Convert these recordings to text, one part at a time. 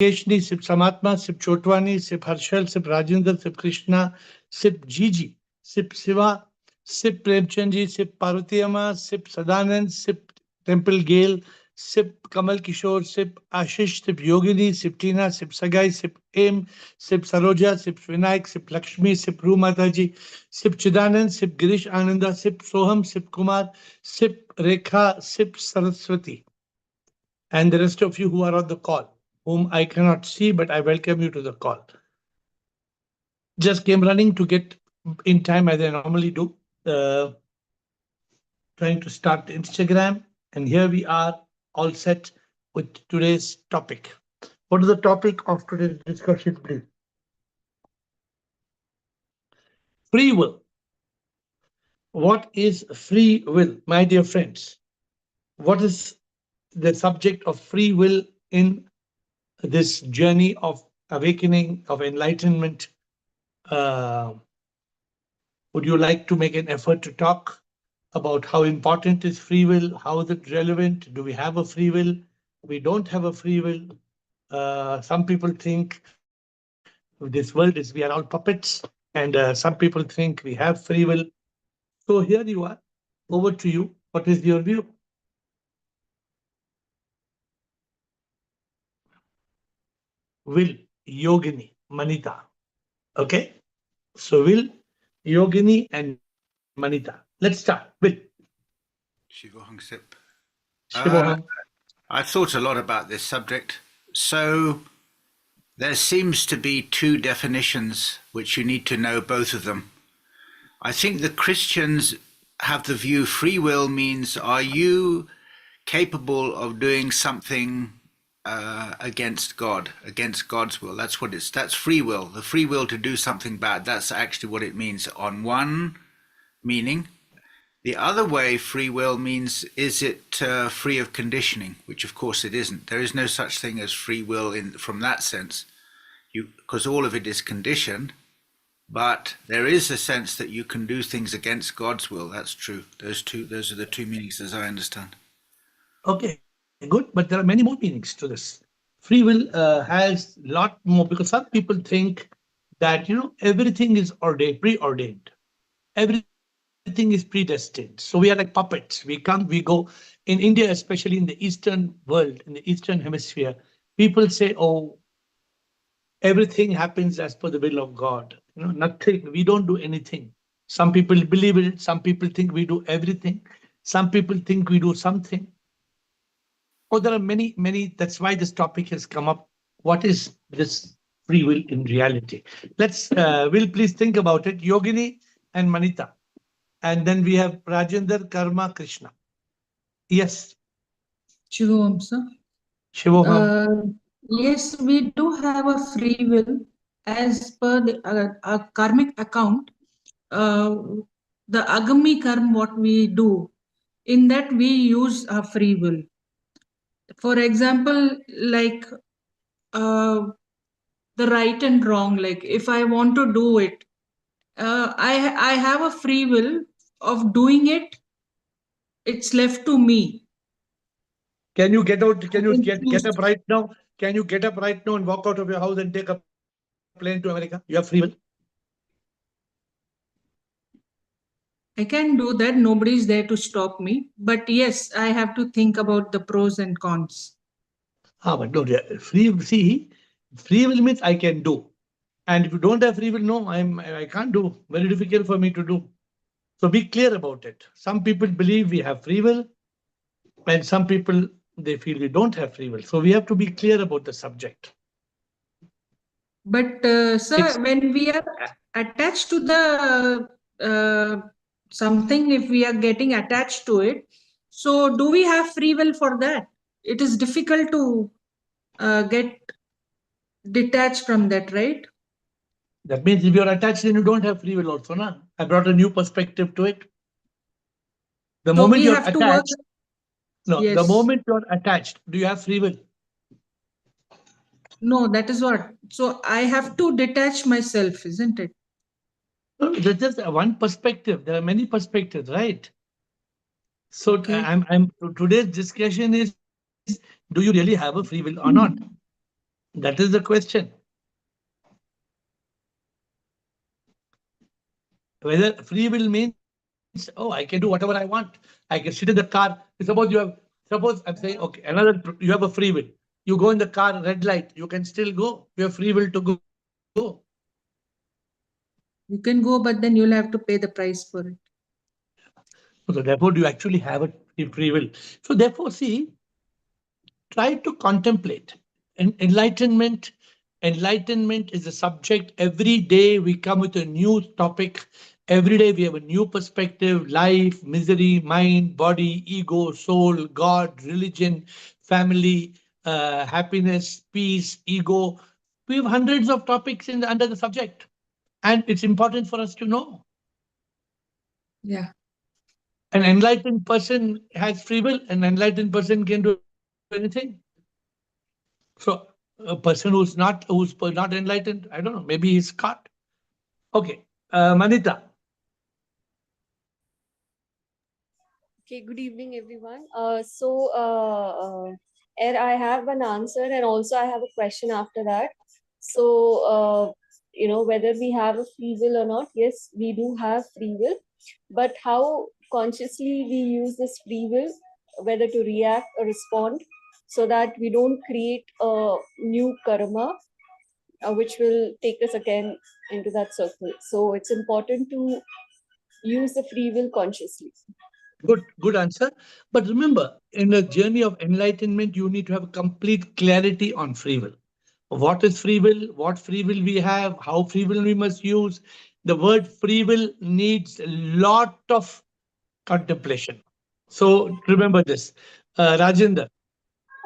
Keshni, Sip Samatma, Sip Chotwani, Sip Harshal, Sip Rajinder, Sip Krishna, Sip Gigi, Sip Siva, Sip Premchandji, Sip Parvati Amma, Sip Sadanand, Sip Temple Gale, Sip Kamal Kishore, Sip Ashish, Sip Yogini, Sip Tina, Sip Sagai, Sip Aim, Sip Saroja, Sip Vinayak, Sip Lakshmi, Sip Ru Mataji, Sip Chidanand, Sip Girish Ananda, Sip Soham, Sip Kumar, Sip Rekha, Sip Saraswati, and the rest of you who are on the call, whom I cannot see, but I welcome you to the call. Just came running to get in time as I normally do, trying to start Instagram, and here we are all set with today's topic. What is the topic of today's discussion, please? Free will. What is free will, my dear friends? What is the subject of free will in this journey of awakening, of enlightenment? Would you like to make an effort to talk about how important is free will? How is it relevant? Do we have a free will? We don't have a free will. Some people think this world is, we are all puppets, and some people think we have free will. So here you are. Over to you. What is your view? Will, Yogini, Manita. Okay. So Will, Yogini, and Manita. Let's start. Will. Shivoham Sip. Shivoham. I've thought a lot about this subject. So there seems to be two definitions which you need to know both of them. I think the Christians have the view free will means, are you capable of doing something against God, against God's will? That's what that's free will. The free will to do something bad. That's actually what it means on one meaning. The other way free will means, is it free of conditioning, which of course it isn't. There is no such thing as free will from that sense, because all of it is conditioned, but there is a sense that you can do things against God's will. That's true. Those are the two meanings as I understand. Okay, good, but there are many more meanings to this. Free will has a lot more, because some people think that, everything is preordained. Everything is predestined. So we are like puppets. We come, we go. In India, especially in the Eastern world, in the Eastern hemisphere, people say, oh, everything happens as per the will of God. Nothing, we don't do anything. Some people believe it. Some people think we do everything. Some people think we do something. Oh, there are many, many. That's why this topic has come up. What is this free will in reality? Let's, Will, please think about it. Yogini and Manita. And then we have Rajendra, Karma, Krishna. Yes. Shivoham, sir. Shivoham. Yes, we do have a free will as per the karmic account. The agami karma, what we do, in that we use our free will. For example, like the right and wrong, like if I want to do it, I have a free will of doing it. It's left to me. Can you get out? Can you get up right now? Can you get up right now and walk out of your house and take a plane to America? You have free will. I can do that. Nobody's there to stop me. But yes, I have to think about the pros and cons. But no, free will means I can do. And if you don't have free will, no, I can't do. Very difficult for me to do. So be clear about it. Some people believe we have free will, and some people, they feel we don't have free will. So we have to be clear about the subject. But sir, when we are attached to the something, if we are getting attached to it, so do we have free will for that? It is difficult to get detached from that, right? That means if you're attached, then you don't have free will also, na? I brought a new perspective to it. The So moment we you're have attached, to work. no, Yes. the moment you're attached, do you have free will? No, that is what. So I have to detach myself, isn't it? No, that's just one perspective. There are many perspectives, right? So Okay. today's discussion is, do you really have a free will or not? That is the question. Whether free will means, oh, I can do whatever I want. I can sit in the car. Suppose I'm saying, okay, you have a free will. You go in the car, red light, you can still go. You have free will to go. You can go, but then you'll have to pay the price for it. So therefore, you actually have a free will. So therefore, see, try to contemplate. Enlightenment. Enlightenment is a subject. Every day we come with a new topic. Every day we have a new perspective: life, misery, mind, body, ego, soul, God, religion, family, happiness, peace, ego. We have hundreds of topics under the subject. And it's important for us to know. Yeah. An enlightened person has free will. An enlightened person can do anything. So a person who's not enlightened, I don't know, maybe he's caught. Okay, Manita. Okay, good evening, everyone. Ed, I have an answer and also I have a question after that. So, whether we have a free will or not, yes, we do have free will, but how consciously we use this free will, whether to react or respond, so that we don't create a new karma, which will take us again into that circle. So, it's important to use the free will consciously. Good answer. But remember, in a journey of enlightenment, you need to have complete clarity on free will. What is free will? What free will we have? How free will we must use? The word free will needs a lot of contemplation. So remember this. Rajendra.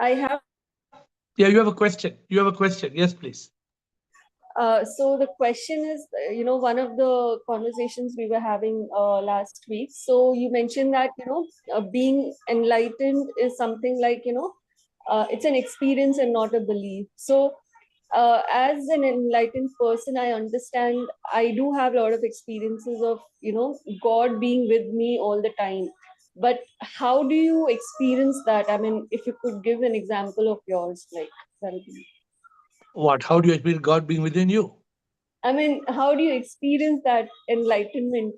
I have a question. Yeah, you have a question. You have a question. Yes, please. So the question is, one of the conversations we were having last week. So you mentioned that being enlightened is something like it's an experience and not a belief. So as an enlightened person, I understand I do have a lot of experiences of God being with me all the time. But how do you experience that? I mean, if you could give an example of yours, like that would be. What? How do you experience God being within you? I mean, how do you experience that enlightenment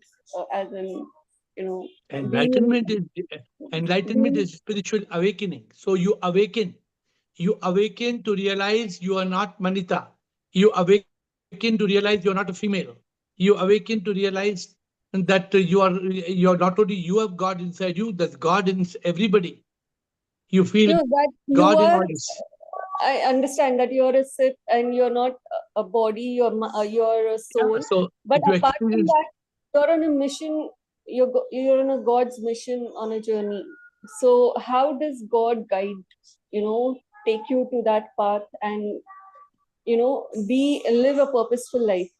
as in, being Enlightenment is enlightenment being, is spiritual awakening. So you awaken. You awaken to realize you are not Manita. You awaken to realize you are not a female. You awaken to realize that you're not only you have God inside you, there's God in everybody. You feel that God in all you are. this. I understand that you're a sit and you're not a body, you're a Yeah. soul. So But if you apart from experience that, you're on a mission. You're on a God's mission on a journey. So how does God guide? Take you to that path and be live a purposeful life.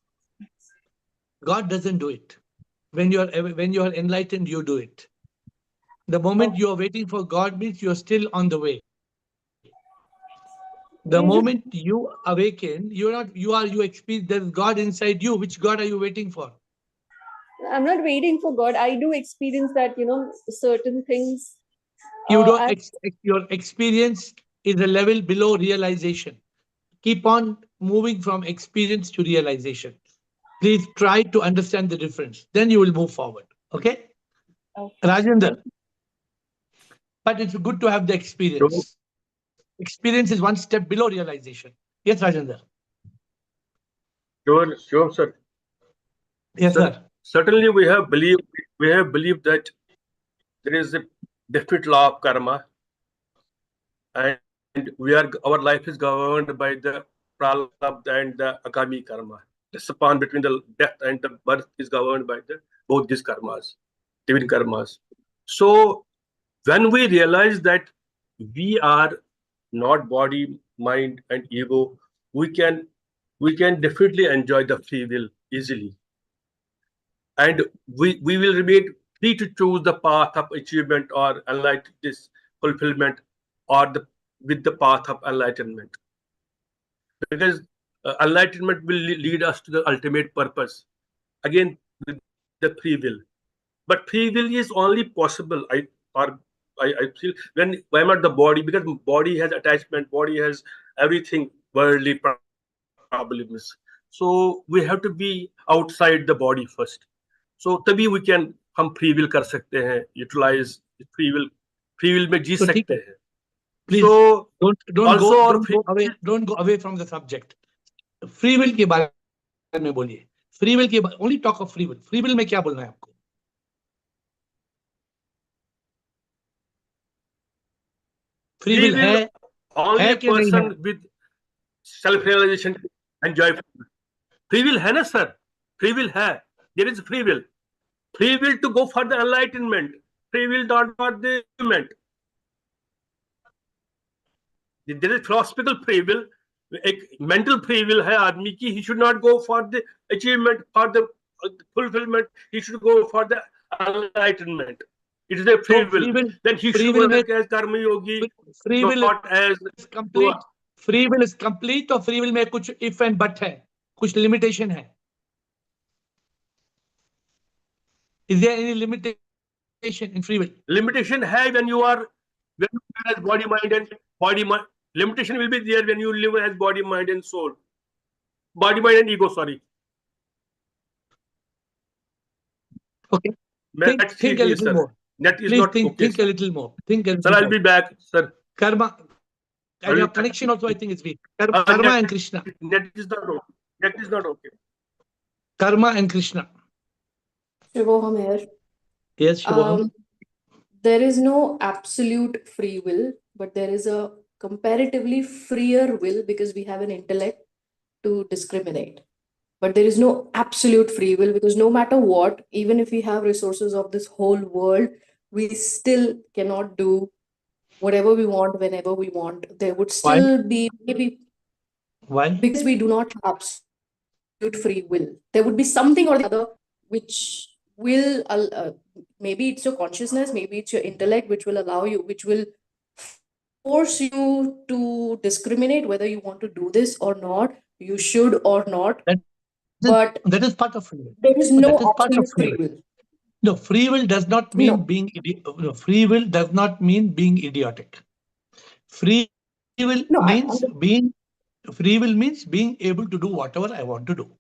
God doesn't do it. When you are enlightened, you do it. The Okay. moment you are waiting for God means you're still on the way. The moment Is it you awaken, you experience there's God inside you. Which God are you waiting for? I'm not waiting for God. I do experience that, certain things. You don't As your experience is a level below realization. Keep on moving from experience to realization. Please try to understand the difference. Then you will move forward. Okay? okay, thank Rajendra, you. but it's good to have the Sure, experience. Experience is one step below realization. Yes, Rajendra. sure, sir. Yes, Cer- sir. Certainly, we have believed that there is a definite law of karma, and our life is governed by the pralabdha and the agami karma. The span between the death and the birth is governed by the both these karmas, living karmas. So when we realize that we are not body, mind, and ego, we can we can definitely enjoy the free will easily, and we will remain free to choose the path of achievement or this fulfillment, or the with the path of enlightenment, because enlightenment will lead us to the ultimate purpose, again with the free will. But free will is only possible, or I feel, when I'm at the body, because body has attachment, body has everything worldly problems. So we have to be outside the body first. So तभी we can हम free will कर सकते हैं, utilize free will में जी तो ठीक सकते है, हैं. Please So don't also our go away from the subject. Free will के बारे में बोलिए. फ्री विल के only talk of free will. Free will में क्या बोलना है आपको? Free free will will only है a कि नहीं है? person with self-realization enjoy free will. Free will है ना sir? Free will है. There is free will. Free will to go for the enlightenment. Free will not for the achievement. There is philosophical free will. एक mental free will है आदमी की. He should not go for the achievement, for the fulfillment. He should go for the enlightenment. It is a free So will. Then he free should will work as karma yogi, free will not as is complete. Free will is complete और free will में कुछ if and but है, कुछ limitation है. Is there any limitation in free will? limitation है when you are as body mind and body mind. Limitation will be there when you live as body mind and soul, body mind and ego, sorry. Okay, think a little more. That is Please not think okay, a little more. Think a sir. little I'll more. be back, sir. Karma and your connection also I think is weak. Karma and Krishna. That is not okay. That is not okay. Karma and Krishna. Shivoham here. Yes, Shubham. There is no absolute free will, but there is a comparatively freer will because we have an intellect to discriminate. But there is no absolute free will because no matter what, even if we have resources of this whole world, we still cannot do whatever we want whenever we want. There would still be maybe Why? because we do not have absolute free will. There would be something or the other which will maybe it's your consciousness, maybe it's your intellect, which will allow you, which will force you to discriminate whether you want to do this or not, you should or not. But that is part of free will. there is no absolute free will. No, free will does not mean No. being no, free will does not mean being idiotic. Free will means being able to do whatever I want to do.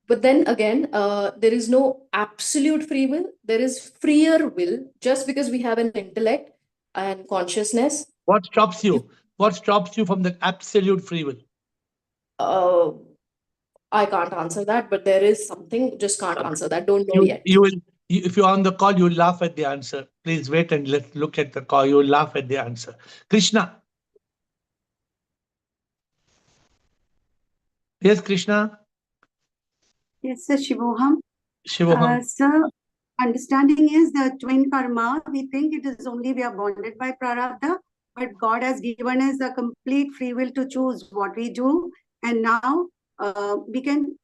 But then again, there is no absolute free will. There is freer will just because we have an intellect and consciousness. What stops you? What stops you from the absolute free will? I can't answer that, but there is something. Just can't answer that. Don't know yet. If you're on the call, you'll laugh at the answer. Please wait and let's look at the call. You'll laugh at the answer. Krishna. Yes, Krishna. Yes, sir, Shivoham. Shivoham. Sir, understanding is the twin karma. We think it is only we are bonded by prarabdha, but God has given us a complete free will to choose what we do. And now we can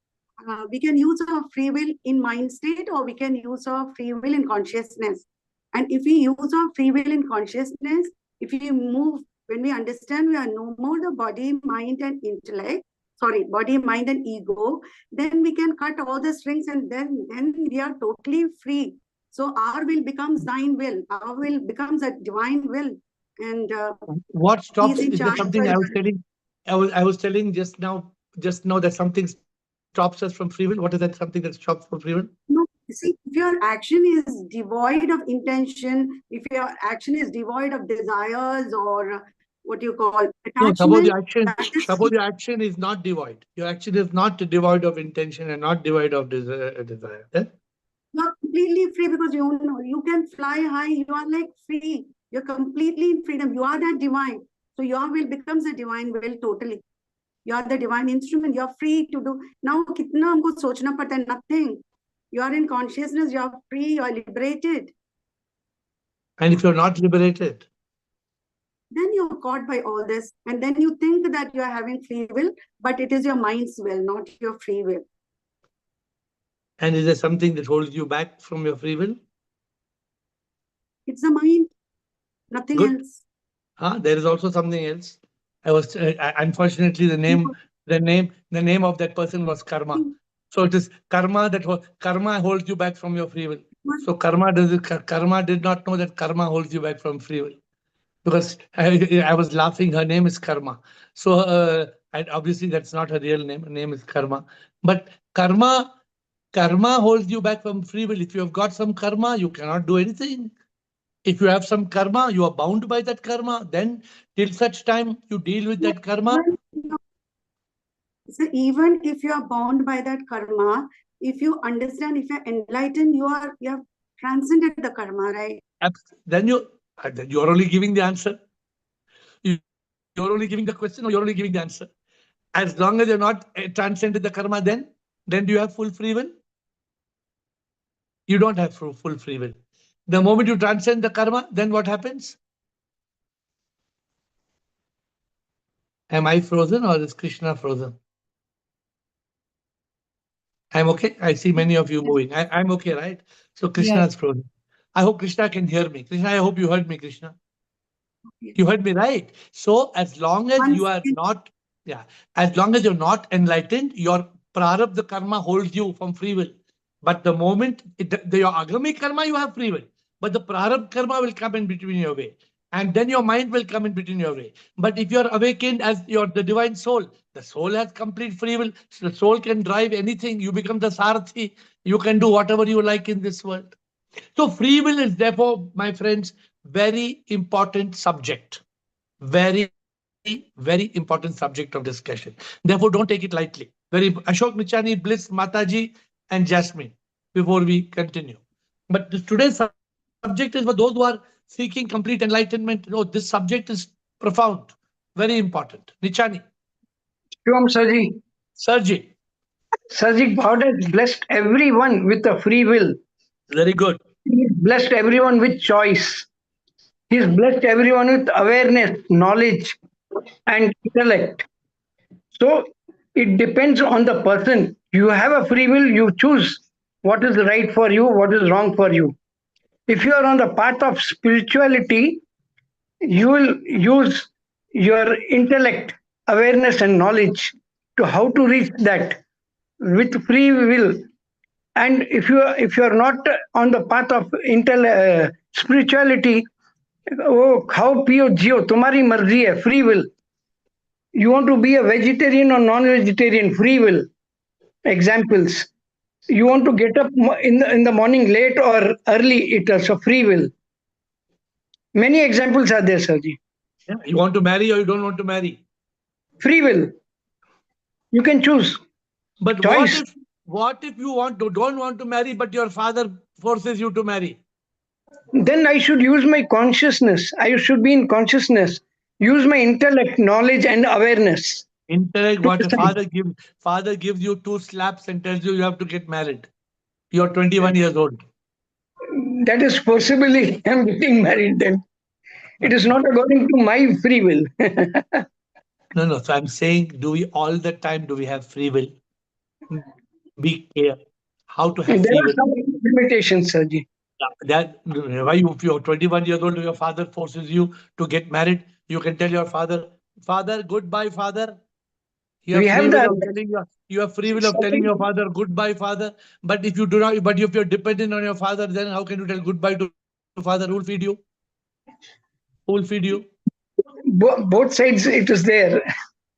use our free will in mind state, or we can use our free will in consciousness. And if we use our free will in consciousness, if we move, when we understand we are no more the body, mind, and intellect, sorry, body, mind, and ego, then we can cut all the strings, and then we are totally free. So our will becomes thine will. Our will becomes a divine will. And what stops? Is there something I was telling? I was telling just now that something stops us from free will. What is that something that stops from free will? No, see, if your action is devoid of intention, if your action is devoid of desires or what you call attachment. No, suppose your action is not devoid. Your action is not devoid of intention and not devoid of desire. Then? You are completely free because you can fly high. You are like free. You're completely in freedom. You are that divine. So your will becomes a divine will totally. You are the divine instrument. You are free to do. Now, kitna humko sochna padta hai? Nothing. You are in consciousness. You are free. You are liberated. And if you're not liberated, then you're caught by all this. And then you think that you are having free will, but it is your mind's will, not your free will. And is there something that holds you back from your free will? It's the mind, nothing else. There is also something else. Unfortunately, the name of that person was karma. So it is karma karma holds you back from your free will. So karma did not know that karma holds you back from free will. because I was laughing. Her name is Karma. So, and obviously that's not her real name. Her name is Karma. But karma holds you back from free will. If you have got some karma, you cannot do anything. If you have some karma, you are bound by that karma. Then, till such time you deal with that karma. So even if you are bound by that karma, if you understand, if you're enlightened, you have transcended the karma, right? Then you're only giving the answer. You're only giving the question, or you're only giving the answer. As long as you're not transcended the karma, then do you have full free will? You don't have full free will. The moment you transcend the karma, then what happens? Am I frozen or is Krishna frozen? I'm okay. I see many of you moving. I'm okay, right? So Krishna is frozen. I hope Krishna can hear me. Krishna, I hope you heard me, Krishna. You heard me right. So as long as you are not, as long as you're not enlightened, your prarabdha karma holds you from free will. But the moment your agami karma, you have free will. But the prarabdha karma will come in between your way. And then your mind will come in between your way. But if you're awakened as the divine soul, the soul has complete free will. So the soul can drive anything. You become the sarathi. You can do whatever you like in this world. So free will is therefore, my friends, very important subject. Very, very important subject of discussion. Therefore, don't take it lightly. Very Ashok Nichani, Bliss, Mataji, and Jasmine, before we continue. But today's subject is for those who are seeking complete enlightenment. This subject is profound, very important. Nichani, Shivam Sarji, Sarji, Sarji, God has blessed everyone with a free will. very good. He's blessed everyone with choice. He's blessed everyone with awareness, knowledge, and intellect. So it depends on the person. You have a free will, you choose what is right for you, what is wrong for you. If you are on the path of spirituality, you will use your intellect, awareness, and knowledge to how to reach that with free will. And if you are not on the path of spirituality, oh, खाओ पियो जियो तुम्हारी मर्जी है, free will. You want to be a vegetarian or non-vegetarian, free will. Examples. You want to get up in the morning late or early, it also free will. Many examples are there, Sarji. Yeah. You want to marry or you don't want to marry? Free will. You can choose. But Choice. what if you don't want to marry, but your father forces you to marry? Then I should use my consciousness. I should be in consciousness. Use my intellect, knowledge, and awareness. Intellect, what a father gives you 2 slaps and tells you have to get married. You're 21 years old. That is possibly I'm getting married then. It is not according to my free will. No. So I'm saying, all the time do we have free will? Be clear how to have free There will. are some limitations, Sarji. Why if you're 21 years old, your father forces you to get married, you can tell your father, goodbye, father. You We have free have will the of telling your father goodbye, father. But if you do not, but if you're dependent on your father, then how can you tell goodbye to father? Who will feed you? Who will feed you? both sides. It is there,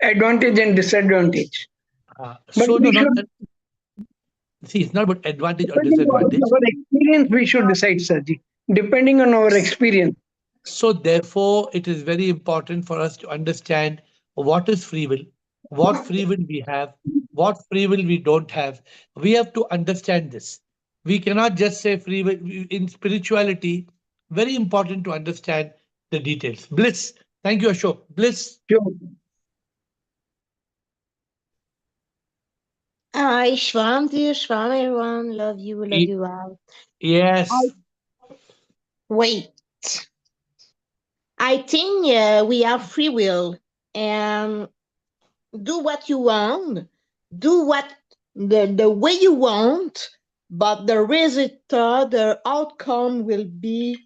advantage and disadvantage. But So no, we no. should, See, it's not about advantage or depending on disadvantage. our experience, we should decide, Sarji. Depending on our experience. So therefore, it is very important for us to understand what is free will, what free will we have, what free will we don't have. We have to understand this. We cannot just say free will. In spirituality, very important to understand the details. Bliss. Thank you, Ashok. Bliss. Sure. Hi, Shvam, dear Shvam, everyone. Love you all. Yes. Wait. I think we have free will and do what you want, do what the way you want, but the result, the outcome will be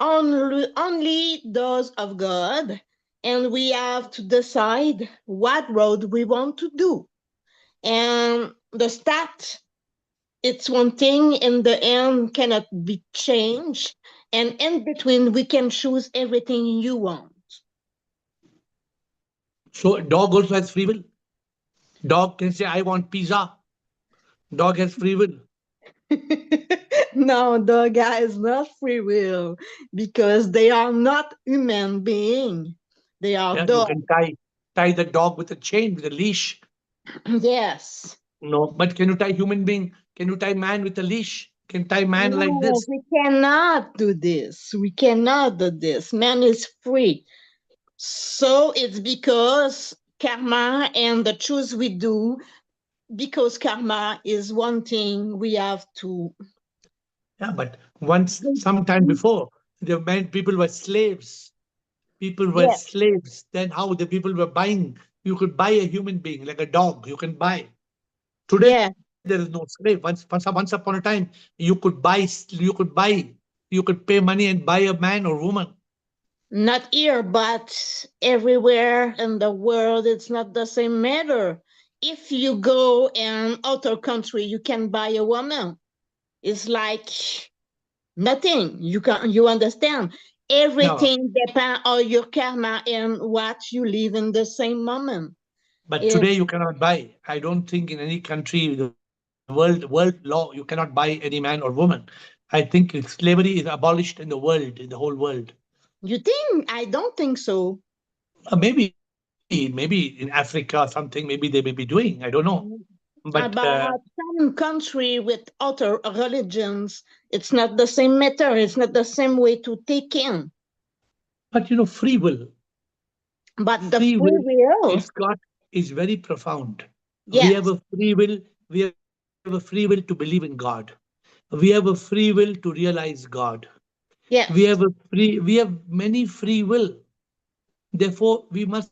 only those of God, and we have to decide what road we want to do. And the start, it's one thing, in the end cannot be changed. And in between, we can choose everything you want. So a dog also has free will. Dog can say, I want pizza. Dog has free will. No, the guy is not free will because they are not human being. They are Yeah, you dogs. can tie the dog with a chain, with a leash. Yes. No, but can you tie human being? Can you tie man with a leash? Can tie man like No, this? we cannot do this. We cannot do this. Man is free. So it's because karma and the choose we do, because karma is one thing we have to. Yeah, but once, sometime before, the men people were slaves. People were Yeah, slaves. Then how the people were buying? You could buy a human being like a dog. You can buy. Today yeah, there is no slave. Once upon a time, you could pay money and buy a man or woman. not here, but everywhere in the world, it's not the same matter. If you go in other country, you can buy a woman. It's like nothing. You understand? No, Everything depends on your karma and what you live in the same moment. but If today you cannot buy. I don't think in any country, the world law, you cannot buy any man or woman. I think slavery is abolished in the world, in the whole world. you think, I don't think so. Maybe in Africa or something, maybe they may be doing. I don't know. But About some country with other religions, it's not the same matter. It's not the same way to take in. free will, But the free free will will, is got is very profound. We have yes, a free will. We have a free will to believe in God. We have a free will to realize God. yes, We have many free will. Therefore, we must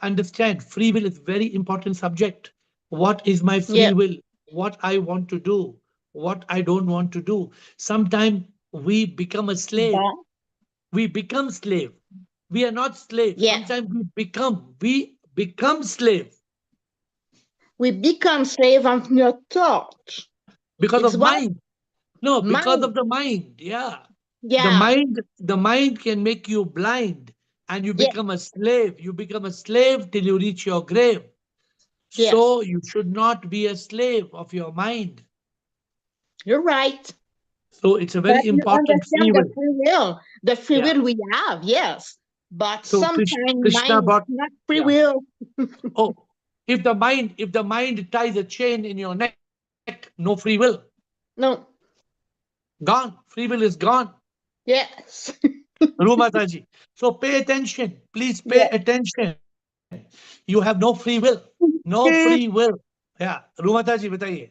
understand free will is very important subject. What is my free will? yeah, What I want to do? What I don't want to do? Sometimes we become a slave. but We become slave. We are not slave. yeah, Sometimes we become slave we become slave of your thought. because It's of what mind. No, because mind, of the mind. Yeah. The yeah, mind, the mind can make you blind and you yeah, become a slave. You become a slave till you reach your grave. yes, So you should not be a slave of your mind. you're right. So it's a But very you important free understand will. the free Yeah. will we have, yes. But So sometimes Krishna mind is brought, not free yeah. will. Oh, if the mind ties a chain in your neck, no free will. No, Gone. Free will is gone. yes, Rumataji. So pay attention. Please pay yeah. attention. You have no free will. No free will. Yeah. Rumataji, बताइए.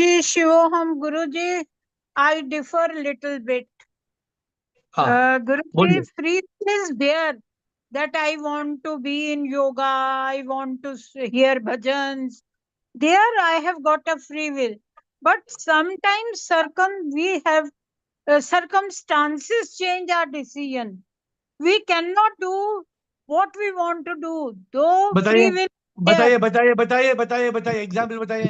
जी शिवोहम गुरु जी I differ little bit. हाँ. Guruji, बोलिए. free is there that I want to be in yoga, I want to hear bhajans. There I have got a free will. But sometimes we have circumstances change our decision. We cannot do what we want to do, though बताइए. free will is there. बताइए. Example बताइए.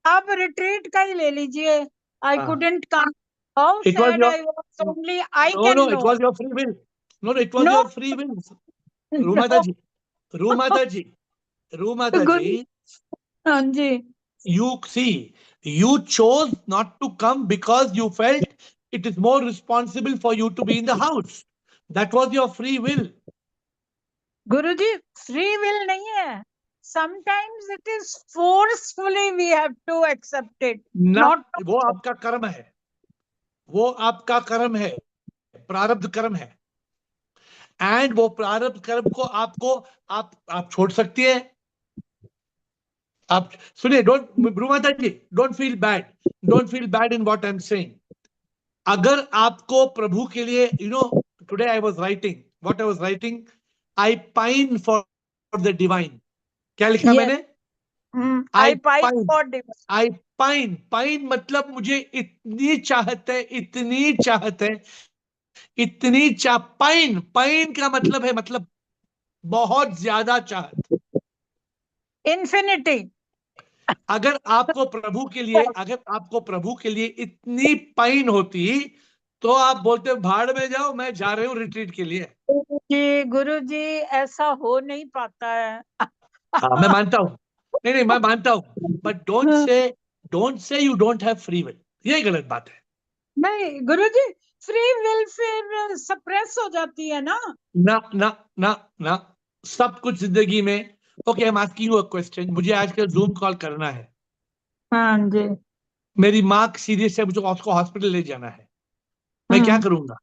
आप retreat का ही ले लीजिए. I हाँ. couldn't come. How It was sad your I was, only I no, can it know. was your free will. No, it was No, your free will. no. Rumataji. Rumataji. Guru, Rumataji. हाँ जी. You see, you chose not to come because you felt it is more responsible for you to be in the house. That was your free will. Guruji free will नहीं है. Sometimes it is forcefully we have to accept it. ना, Not वो आपका कर्म है. वो आपका कर्म है. प्रारब्ध कर्म है. एंड वो प्रारब्ध कर्म को आप छोड़ सकती है. आप सुनिए. Brumata ji, don't feel bad in what I am saying. अगर आपको प्रभु के लिए, today I was writing what I was writing. I pine for the divine. क्या लिखा yes. मैंने? I I fight pine. for divine. I pine मतलब मुझे इतनी चाहत है, पाइन का मतलब है, मतलब बहुत ज्यादा चाहत. Infinity. अगर आपको प्रभु के लिए इतनी पाइन होती, तो आप बोलते भाड़ में जाओ, मैं जा रही हूँ रिट्रीट के लिए। जी गुरुजी, ऐसा हो नहीं पाता है। हाँ मैं मानता हूँ, नहीं मैं मानता हूँ, but don't say you don't have free will, ये गलत बात है। नहीं गुरुजी, फ्री विल फिर सप्रेस हो जाती है ना। ना ना ना ना, सब कुछ जिंदगी में। Okay, I am asking you a question, मुझे आजकल जूम कॉल करना है, हाँ जी। मेरी माँ सीरियस है, मुझे उसको हॉस्पिटल ले जाना है, मैं क्या करूंगा?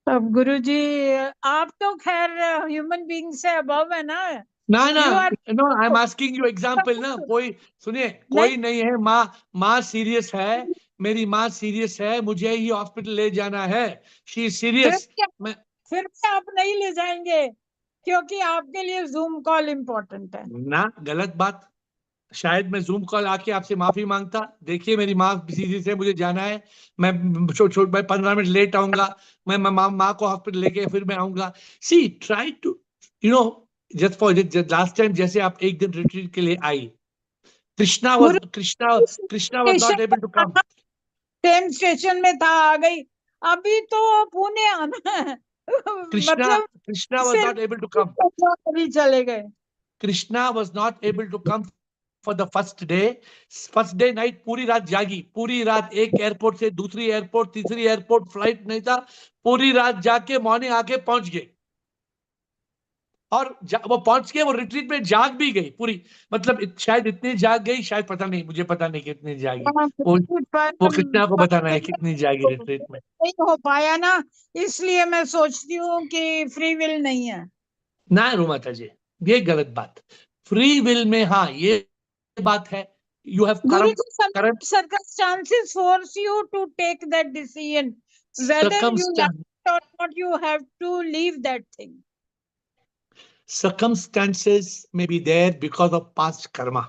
अब गुरुजी, आप तो खैर ह्यूमन बीइंग से अबव है ना। ना you are no, I am asking you example ना। कोई सुनिए, कोई नहीं है, माँ सीरियस है, मेरी माँ सीरियस है, मुझे ही हॉस्पिटल ले जाना है, शी इज फिर सीरियस। क्या, मैं फिर भी आप नहीं ले जाएंगे क्योंकि आपके लिए जूम कॉल इम्पोर्टेंट है। ना, गलत बात। शायद मैं जूम कॉल आके आपसे माफी मांगता, देखिए मेरी माँ सीरियस है, मुझे जाना है, मैं मैं 15 मिनट लेट आऊंगा, मैं माँ को हॉस्पिटल लेके फिर मैं आऊंगा। See try to you know just for last time जैसे आप एक दिन रिट्रीट के लिए आई, Krishna was Krishna was not able to come. Train station में था, आ गई, अभी तो पुणे आना है। मतलब कृष्णा वाज सिर्फ नॉट एबल टू कम। अभी चले गए। Krishna was not able to come for the first day night, पूरी रात जागी, पूरी रात, एक एयरपोर्ट से दूसरी एयरपोर्ट, तीसरी एयरपोर्ट, फ्लाइट नहीं था, पूरी रात जाके मॉर्निंग आके पहुंच गए, और वो पहुंच के वो रिट्रीट में जाग भी गई पूरी, मतलब शायद इतनी जाग गई, शायद पता नहीं, मुझे पता नहीं कितनी जागी, वो कृष्णा को बताना है कितनी जागी रिट्रीट में। नहीं हो पाया ना, इसलिए मैं सोचती हूँ कि फ्री विल नहीं है। ना रुमाता जी, ये गलत बात। फ्री विल में हाँ ये बात है, यू हैव गुरु करम जी, करम circumstances force you to take that decision, whether you like it or not, you have to leave that thing. circumstances may be there because of past karma,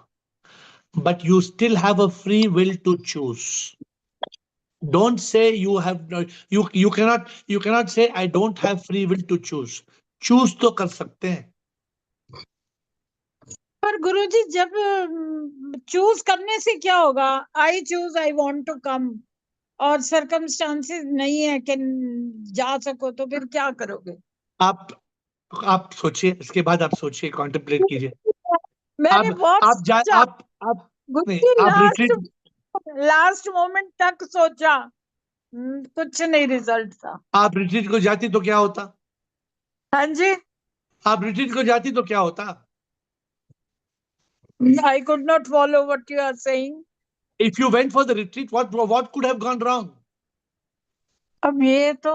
but you still have a free will to choose. Don't say you have no, you cannot say I don't have free will to choose. Choose तो कर सकते हैं। पर गुरुजी, जब choose करने से क्या होगा? I choose, I want to come, और सर्कमस्टांसेस नहीं है कि जा सको, तो फिर क्या करोगे? आप आप सोचिए, इसके बाद आप सोचिए, कॉन्टेम्पलेट कीजिए। मैंने अब बहुत आप जा सोचा आप नहीं, गुरुजी, आप लास्ट रिट्रीट, लास्ट मोमेंट तक सोचा, कुछ नहीं रिजल्ट था। आप रिट्रीट को जाती तो क्या होता? हाँ जी, आप रिट्रीट को जाती तो क्या होता? I could not follow what you are saying. If you went for the retreat, what could have gone wrong? अब ये तो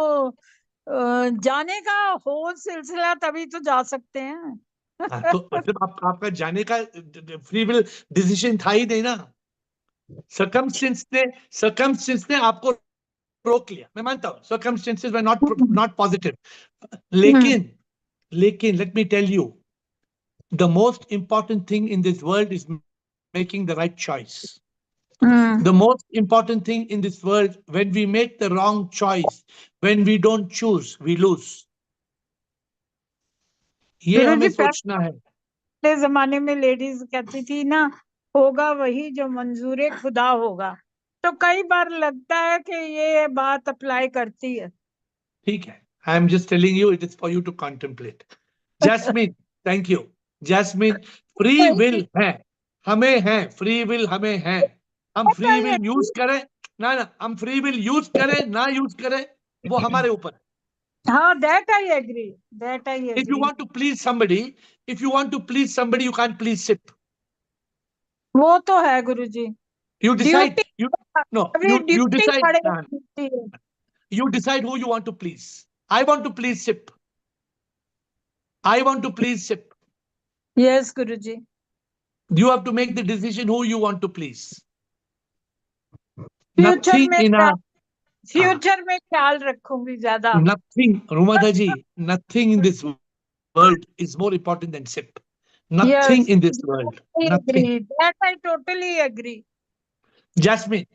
जाने का हो सिलसिला, तभी तो जा सकते हैं। हाँ, तो मतलब आपका जाने का फ्री विल डिसीजन था ही नहीं ना, सर्कमस्टेंस ने आपको रोक लिया, मैं मानता हूं सर्कमस्टेंसेस वर नॉट पॉजिटिव, लेकिन let me tell you, the most important thing in this world is making the right choice. The most important thing in this world, when we make the wrong choice, when we don't choose, we lose. ये गुरु हमें जी, सोचना है। पहले जमाने में ladies कहती थी ना, होगा वही जो मंजूर खुदा होगा, तो कई बार लगता है कि ये बात अप्लाई करती है। ठीक है, I am just telling you, it is for you to contemplate. Jasmine, thank you. Jasmine, free will है, हमें है फ्री विल, हमें है, हम फ्री विल यूज करें ना हम फ्री विल यूज करें ना यूज करें, वो हमारे ऊपर। हाँ, that I agree, that I If you agree. want to please somebody, if you want to please somebody, you can't please SIP. वो तो है गुरु जी, You decide. ड्यूटी, अभी You ड्यूटी decide. पड़ेगी। You decide who you want to please. I want to please SIP. I want to please SIP. Yes Guru ji. You have to make the decision who you want to please. Future Nothing में in our future में ख्याल रखूंगी ज्यादा। nothing, Rumada ji, nothing in this world is more important than SIP. Nothing yes, in this world. Nothing. Agree, that I totally agree. Jasmine.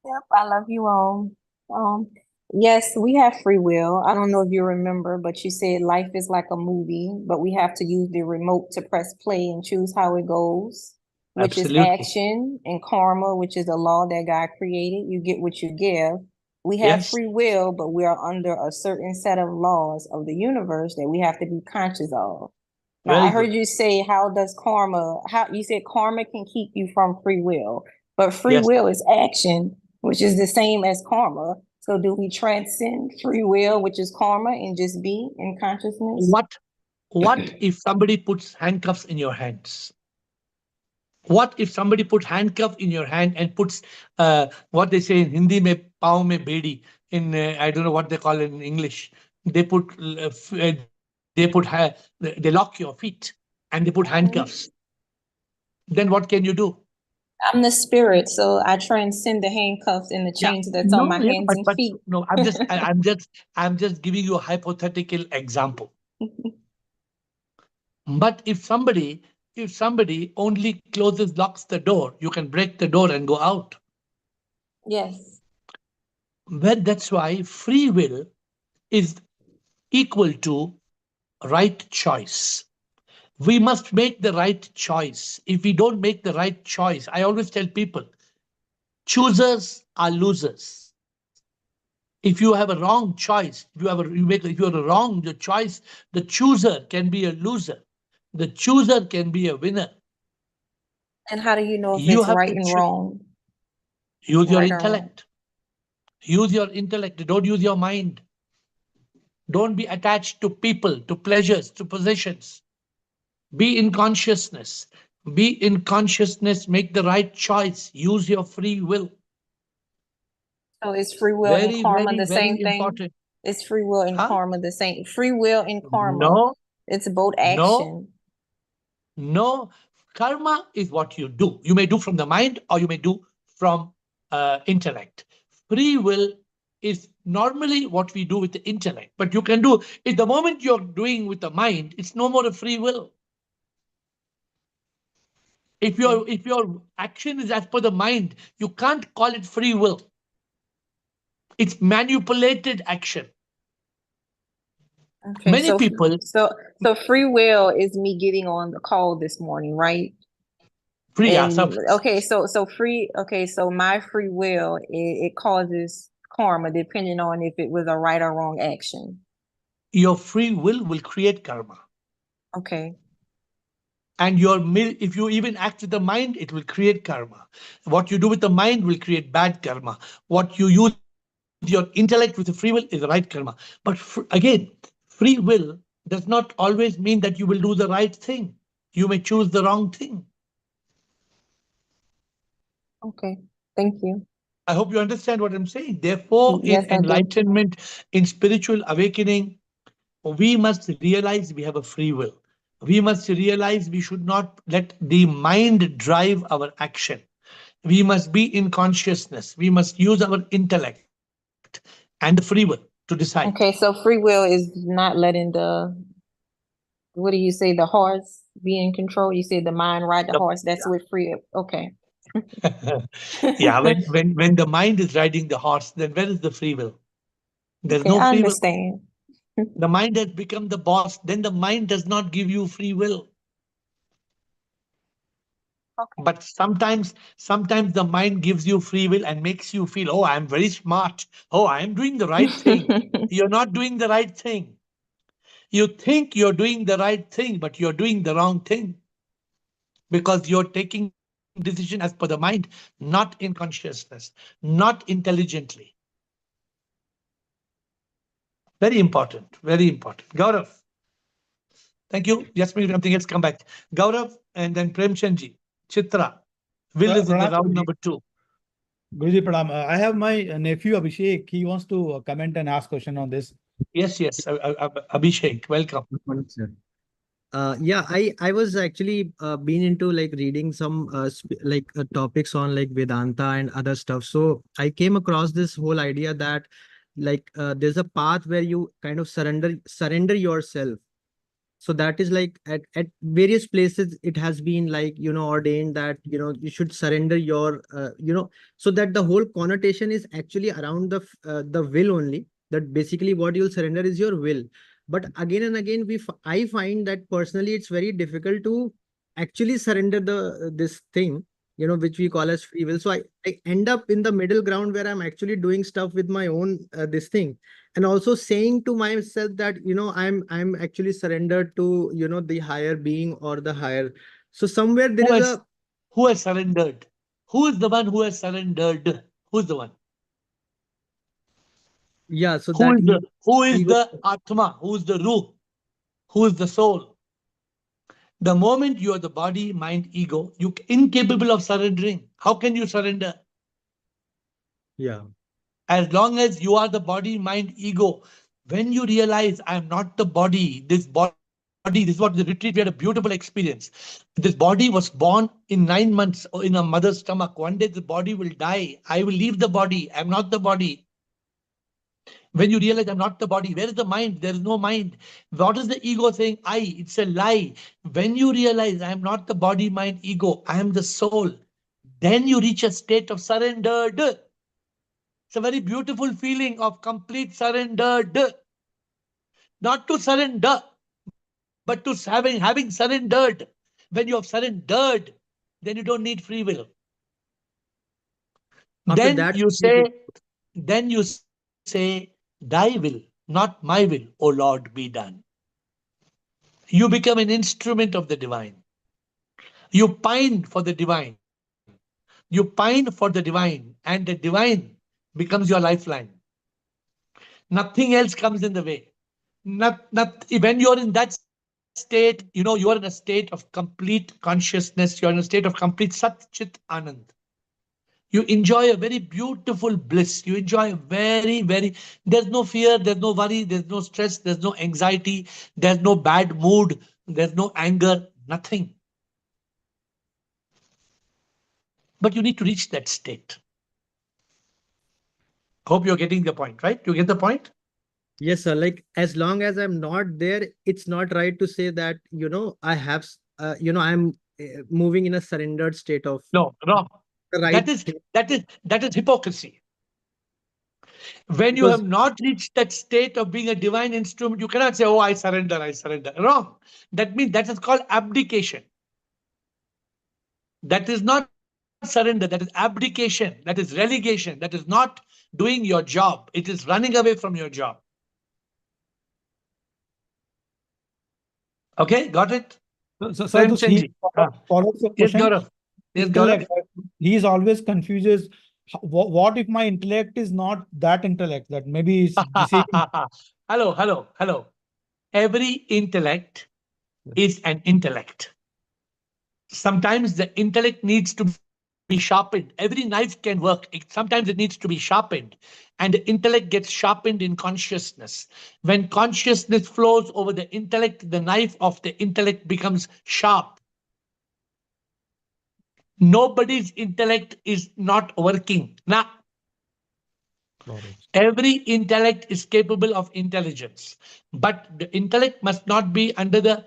Yep, I love you all. Yes, we have free will. I don't know if you remember, but you said life is like a movie, but we have to use the remote to press play and choose how it goes. which is Absolutely. action, and karma, which is a law that God created. You get what you give. We have Yes. free will, but we are under a certain set of laws of the universe that we have to be conscious of. Now, Very I heard good. you say, how you said karma can keep you from free will, but free Yes. will is action, which is the same as karma. So do we transcend free will, which is karma, and just be in consciousness? What if somebody puts handcuffs in your hands? What if somebody puts handcuff in your hand and puts what they say in Hindi mein pav mein bedi, in I don't know what they call it in English. They put they lock your feet and they put handcuffs. Then what can you do? I'm the spirit, so I transcend the handcuffs and the Yeah. chains that's on No, my yeah, hands and but feet. no, I'm just giving you a hypothetical example. But if somebody only closes, locks the door, you can break the door and go out. Yes. Well, that's why free will is equal to right choice. We must make the right choice. If we don't make the right choice, I always tell people, choosers are losers. If you have a wrong choice, if you are wrong your choice, the chooser can be a loser. The chooser can be a winner. And how do you know if You it's have right to and wrong? use your Right or wrong? intellect. Use your intellect. Don't use your mind. Don't be attached to people, to pleasures, to possessions. Be in consciousness. Be in consciousness. Make the right choice. Use your free will. So is free will and Very, karma very, the very same thing? important. Is free will and Huh? karma the same? Free will and karma, No, it's both no, action. no. Karma is what you do. You may do from the mind or you may do from intellect. Free will is normally what we do with the intellect. But you can do it the moment you're doing with the mind, it's no more a free will. If your action is as per the mind, you can't call it free will. It's manipulated action. Okay, Many people so free will is me getting on the call this morning, right? free. Yeah, And okay, so my free will, it causes karma depending on if it was a right or wrong action. Your free will create karma. Okay. And if you even act with the mind, it will create karma. What you do with the mind will create bad karma. What you use your intellect with the free will is the right karma. But again, free will does not always mean that you will do the right thing. You may choose the wrong thing. Okay. Thank you. I hope you understand what I'm saying. Therefore, Yes, in I do. enlightenment, in spiritual awakening, we must realize we have a free will. We must realize we should not let the mind drive our action. We must be in consciousness. We must use our intellect and the free will to decide. Okay, so free will is not letting what do you say, the horse be in control? You say the mind ride the horse. That's what free. Okay. Yeah, when the mind is riding the horse, then where is the free will? There's Okay, no I free will. understand. The mind has become the boss. Then the mind does not give you free will. Okay. But sometimes the mind gives you free will and makes you feel, oh, I'm very smart. Oh, I'm doing the right thing. You're not doing the right thing. You think you're doing the right thing, but you're doing the wrong thing because you're taking decision as per the mind, not in consciousness, not intelligently. Very important, very important. Gaurav. Thank you. Yasmin, if something else, come back. Gaurav and then Premchandji. Chitra. Will is in the Pranam, round Guruji. number 2. Guruji, Pranam. I have my nephew Abhishek. He wants to comment and ask question on this. Yes, Abhishek, welcome. Good morning, sir. Yeah, I was actually been into like reading some topics on like Vedanta and other stuff. So I came across this whole idea that there's a path where you kind of surrender yourself. So that is like at various places it has been like ordained that you should surrender your so that the whole connotation is actually around the will only, that basically what you'll surrender is your will. But again and again I find that personally it's very difficult to actually surrender this thing, which we call as free will. So I end up in the middle ground where I'm actually doing stuff with my own this thing, and also saying to myself that I'm actually surrendered to the higher being or the higher. So somewhere there Who is has a who has surrendered? Who is the one who has surrendered? Who's the one? yeah. So Who that is the who is ego. the Atma? Who is the Ruh? Who is the soul? The moment you are the body, mind, ego, you're incapable of surrendering. How can you surrender? Yeah. As long as you are the body, mind, ego, when you realize I'm not the body, this is what the retreat, we had a beautiful experience. This body was born in 9 months in a mother's stomach. One day the body will die. I will leave the body. I'm not the body. When you realize I'm not the body, where is the mind? There is no mind. What is the ego saying? I, it's a lie. When you realize I'm not the body, mind, ego, I am the soul, then you reach a state of surrendered. It's a very beautiful feeling of complete surrendered. Not to surrender, but to having surrendered. When you have surrendered, then you don't need free will. After Then that, you say, thy will, not my will, O Lord, be done. You become an instrument of the divine. You pine for the divine. You pine for the divine, and the divine becomes your lifeline. Nothing else comes in the way. When you're in that state, you are in a state of complete consciousness. You're in a state of complete Sat Chit Anand. You enjoy a very beautiful bliss. You enjoy there's no fear, there's no worry, there's no stress, there's no anxiety, there's no bad mood, there's no anger, nothing. But you need to reach that state. Hope you're getting the point, right? You get the point? yes, sir. Like as long as I'm not there, it's not right to say that I have I'm moving in a surrendered state of No, wrong. the That right is thing. that is hypocrisy. When you have Because not reached that state of being a divine instrument, you cannot say, "Oh, I surrender, I surrender." Wrong. That means that is called abdication. That is not surrender, that is abdication, that is relegation, that is not doing your job. It is running away from your job. Okay, got it? So Sadhus, he Premchandji. follows the Yes, question. Gaurav. Yes, Intellect. Gaurav. He is always confuses. What if my intellect is not that intellect? That maybe it's deceiving. Hello. Every intellect is an intellect. Sometimes the intellect needs to be sharpened. Every knife can work. Sometimes it needs to be sharpened. And the intellect gets sharpened in consciousness. When consciousness flows over the intellect, the knife of the intellect becomes sharp. Nobody's intellect is not working. Now, every intellect is capable of intelligence, but the intellect must not be under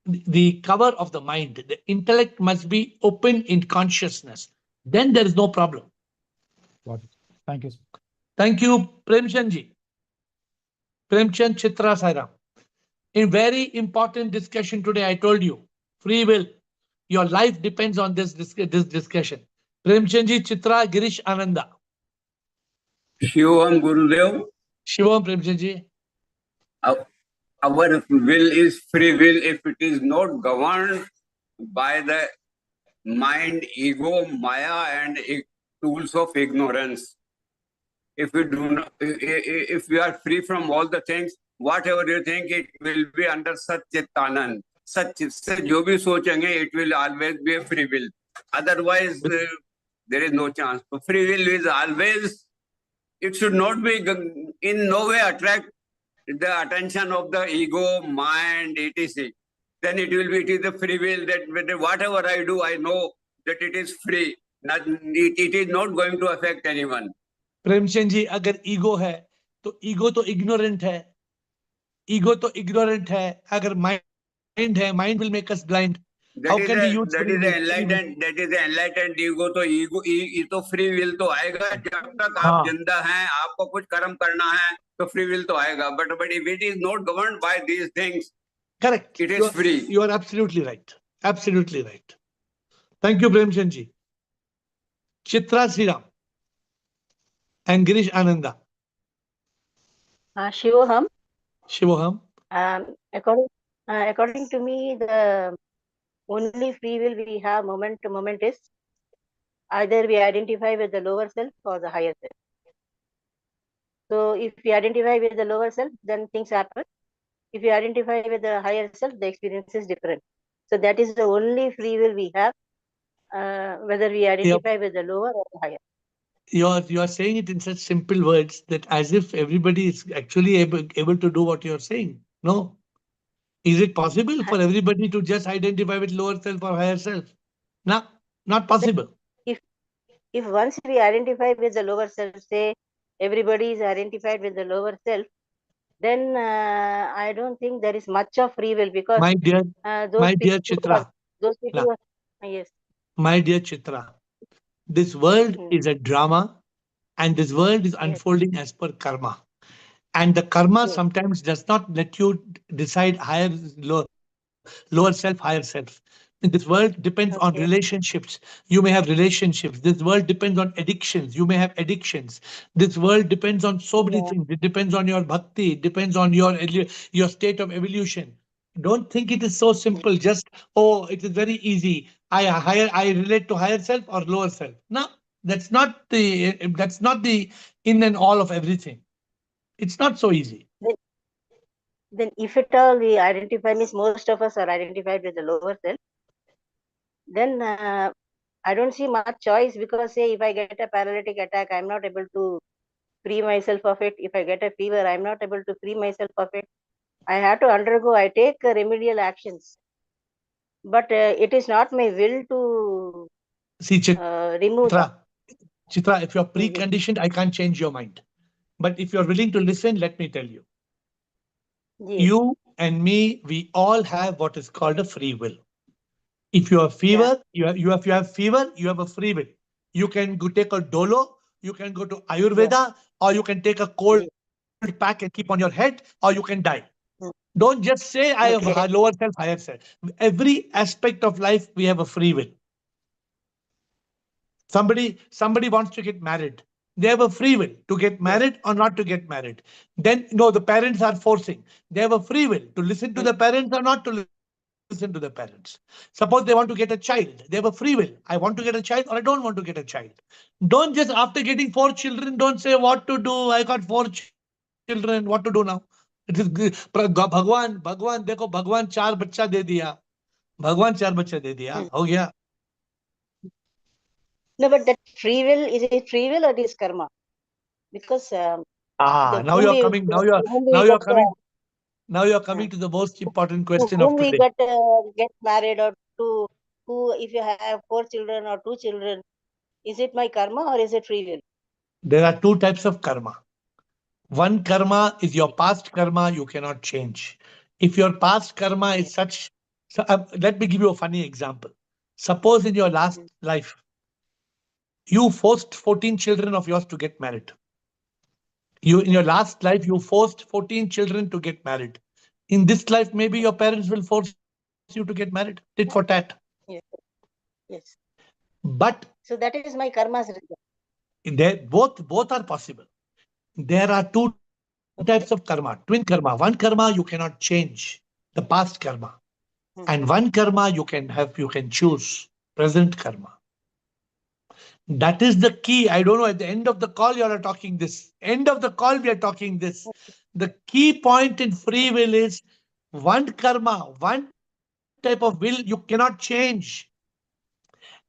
the cover of the mind. The intellect must be open in consciousness. Then there is no problem. Got it. Thank you. Thank you, Premchandji. Premchand Chitra Sairam. In very important discussion today, I told you, free will. Your life depends on this discussion. Premchandji Chitra Girish Ananda. Shivam Gurudev. Shivam Premchandji. Our will is free will if it is not governed by the mind, ego, Maya, and tools of ignorance. If we do not, if we are free from all the things, whatever you think, it will be under Sat Chit Anand. Sat Chit se jo bhi sochenge, it will always be a free will. Otherwise, there is no chance. So free will is always, it should not be in no way attract the attention of the ego, mind, etc. Then it is the free will that whatever I do, I know that it is free. It is not going to affect anyone. Premchand ji अगर ego है तो ego तो ignorant है अगर mind है mind will make us blind how can we use that is the enlightened ego. तो ये तो फ्री विल तो आएगा जब तक आप जिंदा हैं, आपको कुछ कर्म करना है तो फ्री विल तो आएगा. But if it is not governed by these things, correct, it is free. You are absolutely right. Absolutely right. Thank you, Premchandji. Chitra Sriram and Girish Ananda. Shivoham, Shivoham. according according to me, the only free will we have moment to moment is either we identify with the lower self or the higher self. So if we identify with the lower self, then things happen. If you identify with the higher self, the experience is different. So that is the only free will we have, whether we identify with the lower or the higher. You're saying it in such simple words that as if everybody is actually able to do what you're saying. No. Is it possible for everybody to just identify with lower self or higher self? No, not possible. If once we identify with the lower self, say everybody is identified with the lower self, then I don't think there is much of free will, because My dear Chitra, those people no. yes. My dear Chitra, this world is a drama and this world is unfolding as per karma. And the karma sometimes does not let you decide lower self, higher self. This world depends on relationships. You may have relationships. This world depends on addictions. You may have addictions. This world depends on so many things. It depends on your bhakti. It depends on your state of evolution. Don't think it is so simple. Just, oh, it is very easy. I relate to higher self or lower self. No, that's not the in and all of everything. It's not so easy. Then if at all we identify, means most of us are identified with the lower self, then I don't see much choice, because say if I get a paralytic attack, I'm not able to free myself of it. If I get a fever, I'm not able to free myself of it. I have to undergo, I take remedial actions. But it is not my will to See, remove that. Chitra, if you're preconditioned, I can't change your mind. But if you're willing to listen, let me tell you. You and me, we all have what is called a free will. If you have fever, you have fever, you have a free will. You can go take a dolo, you can go to Ayurveda, or you can take a cold pack and keep on your head, or you can die. Don't just say I have a lower self, higher self. Every aspect of life, we have a free will. Somebody wants to get married. They have a free will to get married or not to get married. Then no, the parents are forcing. They have a free will to listen to the parents or not to listen to the parents. Suppose they want to get a child. They have a free will. I want to get a child or I don't want to get a child. Don't just after getting 4 children, don't say what to do. I got 4 children. What to do now? It is भगवान देखो भगवान 4 बच्चा दे दिया. भगवान 4 बच्चा दे दिया. हो गया. No, but that free will, is it free will or it is karma? Because Now you're coming. Now you're coming. Now you're coming to the most important question of whom we today. get married, or to who, if you have 4 children or 2 children, is it my karma or is it free will? There are 2 types of karma. One karma is your past karma you cannot change. If your past karma is such, let me give you a funny example. Suppose in your last life, you forced 14 children of yours to get married. In your last life, you forced 14 children to get married. In this life, maybe your parents will force you to get married, tit for tat. Yes. But so that is my karma's result. Both are possible. There are 2 types of karma, twin karma. One karma you cannot change, the past karma, and one karma you can choose, present karma. That is the key. I don't know, at the end of the call you are talking this. End of the call we are talking this. The key point in free will is one karma, one type of will you cannot change.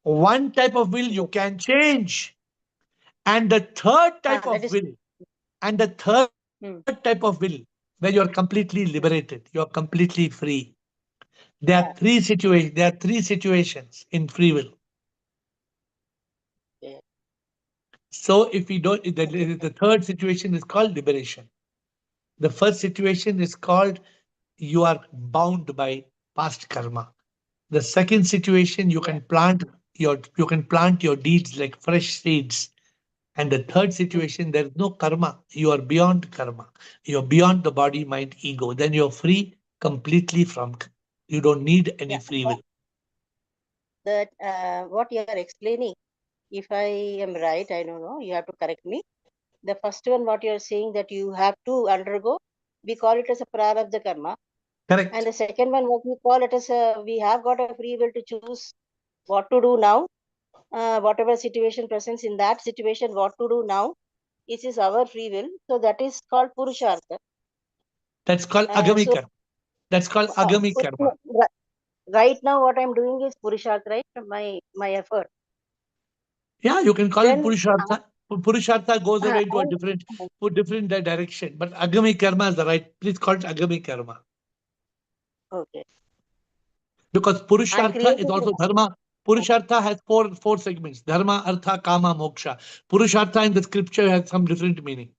One type of will you can change. And the third type of will, and the third type of will, where you're completely liberated, you're completely free. There are three situations in free will. So if we don't, the third situation is called liberation. The first situation is called you are bound by past karma. The second situation you can plant your deeds like fresh seeds. And the third situation, there is no karma. You are beyond karma. You're beyond the body, mind, ego. Then you're free completely from. You don't need any free will. that what you are explaining, if I am right, I don't know, you have to correct me. The first one, what you are saying, that you have to undergo, we call it as a prarabdha karma. Correct. And the second one, what we call it as we have got a free will to choose what to do now, whatever situation presents in that situation, what to do now, it is our free will. So that is called purushartha. That's called So agami karma. That's called agami karma. right now, what I'm doing is purushartha, right? My effort. Yeah, you can call it Then purushartha. Purushartha goes away to a and different direction. But agami karma is the right. Please call it agami karma. okay. Because I'm purushartha is creating. also dharma. Purushartha has four segments: dharma, artha, kama, moksha. Purushartha in the scripture has some different meaning.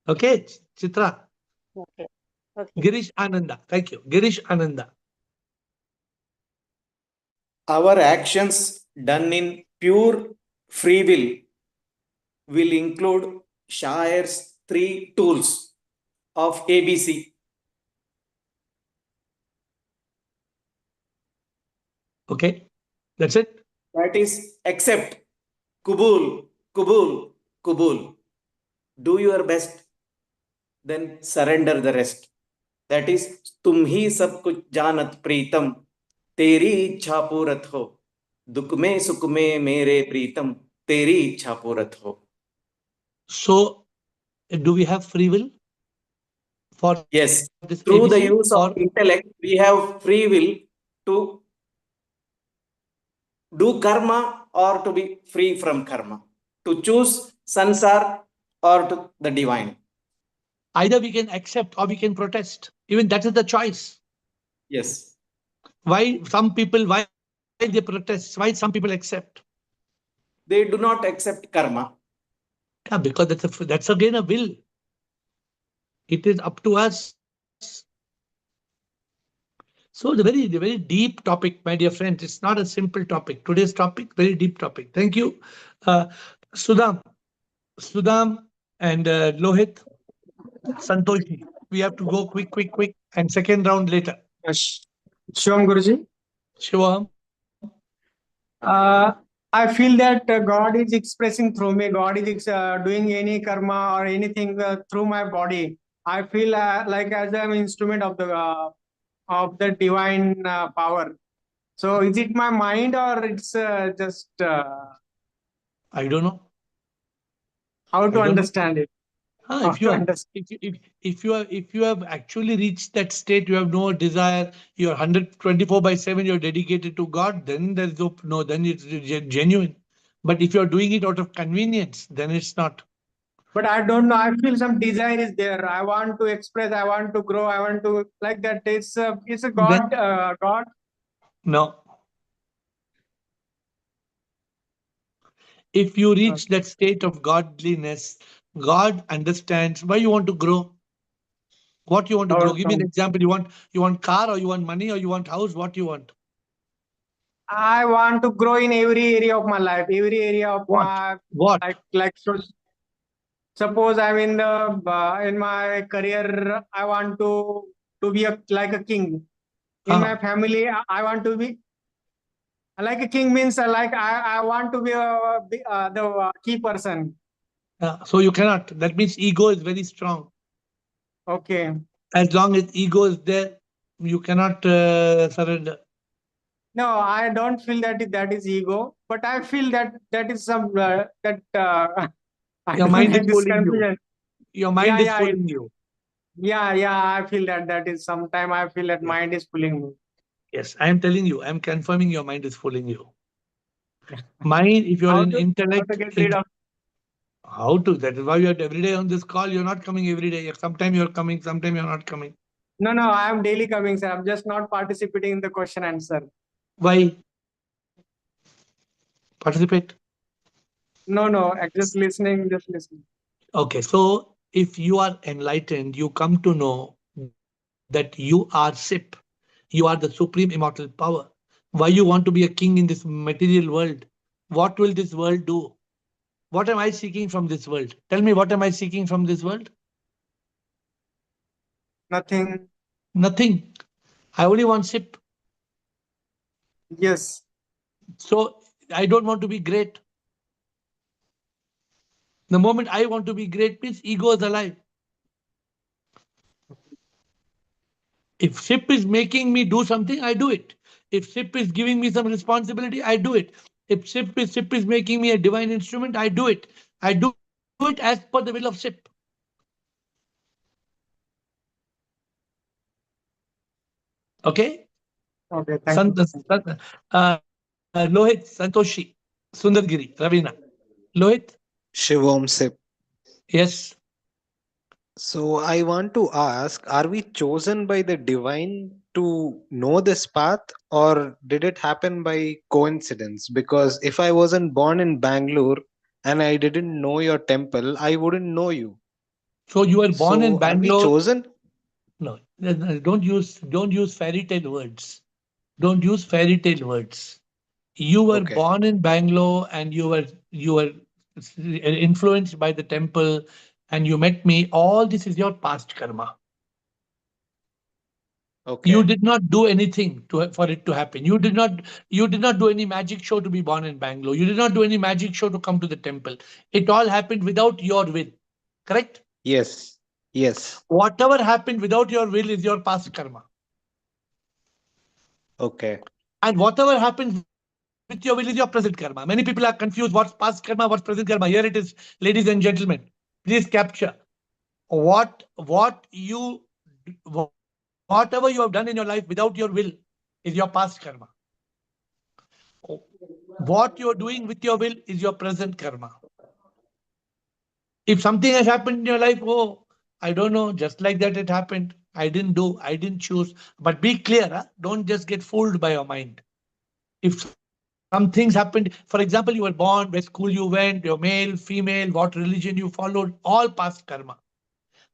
Okay, Chitra. Okay. Okay. Girish Ananda. Thank you. Girish Ananda. Our actions done in pure free will include Shai's three tools of ABC. Okay, that's it. That is accept, kubul, kubul, kubul. Do your best, then surrender the rest. That is तुम ही सब कुछ जानत प्रीतम, तेरी इच्छा पूरत हो. दुख में सुख में मेरे प्रीतम, तेरी इच्छा पूरत हो. So, do we have free will for Yes, this through the ABC? use of intellect, we have free will to do karma or to be free from karma, to choose sansar or to the divine. Either we can accept or we can protest. Even that is the choice. Yes. Why some people, why they protest, why some people accept? They do not accept karma. Yeah, because that's again a will. It is up to us. So the very deep topic, my dear friends. It's not a simple topic. Today's topic, very deep topic. Thank you, Sudham, and Lohit, Santoshi. We have to go quick, and second round later. Shivam Guruji. Shivam. I feel that God is expressing through me. God is doing any karma or anything through my body. I feel like as an instrument of the divine power. So is it my mind or it's just I don't know how to understand it? If you have actually reached that state, you have no desire, you're 124/7, you're dedicated to God, then there's no, then it's genuine. But if you're doing it out of convenience, then it's not. But I don't know. I feel some desire is there. I want to express. I want to grow. I want to like that. It's a God. God. No. If you reach that state of godliness, God understands why you want to grow. What you want to grow? Give me an example. You want car, or you want money, or you want house? What you want? I want to grow in every area of my life. Every area of my what? Like so. Suppose I'm in the in my career, I want to be like a king. In my family, I want to be like a king. Means like I want to be the key person. So you cannot. That means ego is very strong. Okay. As long as ego is there, you cannot surrender. No, I don't feel that is ego, but I feel that is some your mind is fooling you. Your mind is fooling you. Yeah, I feel that is sometime I feel that mind is fooling me. Yes, I am telling you, I am confirming your mind is fooling you. Mind, if you're in intellect, how to get rid of? How to? That is why you are every day on this call. You're not coming every day. Sometimes you're coming, sometimes you're not coming. No, I am daily coming, sir. I'm just not participating in the question answer. Why? Participate. No, just listening. Okay, so if you are enlightened, you come to know that you are SIP. You are the supreme immortal power. Why you want to be a king in this material world? What will this world do? What am I seeking from this world? Tell me, what am I seeking from this world? Nothing. Nothing. I only want ship. Yes. So I don't want to be great. The moment I want to be great means ego is alive. If ship is making me do something, I do it. If ship is giving me some responsibility, I do it. If ship is making me a divine instrument, I do it. I do it as per the will of ship. Okay? Okay, thank you. Lohit, Santoshi, Sundargiri, Ravina. Lohit? Shivom Sip. Yes. So I want to ask, are we chosen by the divine to know this path, or did it happen by coincidence? Because if I wasn't born in Bangalore and I didn't know your temple, I wouldn't know you. So you were born in So are we Bangalore. chosen? No, don't use fairy tale words. Don't use fairy tale words. You were Okay. born in Bangalore and you were influenced by the temple and you met me. All this is your past karma. Okay. You did not do anything for it to happen. You did not do any magic show to be born in Bangalore. You did not do any magic show to come to the temple. It all happened without your will. Correct? Yes. Yes. Whatever happened without your will is your past karma. Okay. And whatever happens with your will is your present karma. Many people are confused what's past karma, what's present karma. Here it is, ladies and gentlemen. Please capture whatever you have done in your life without your will is your past karma. What you're doing with your will is your present karma. If something has happened in your life, oh, I don't know, just like that it happened. I didn't choose. But be clear, huh? Don't just get fooled by your mind. If some things happened, for example, you were born, where school you went, your male, female, what religion you followed, all past karma.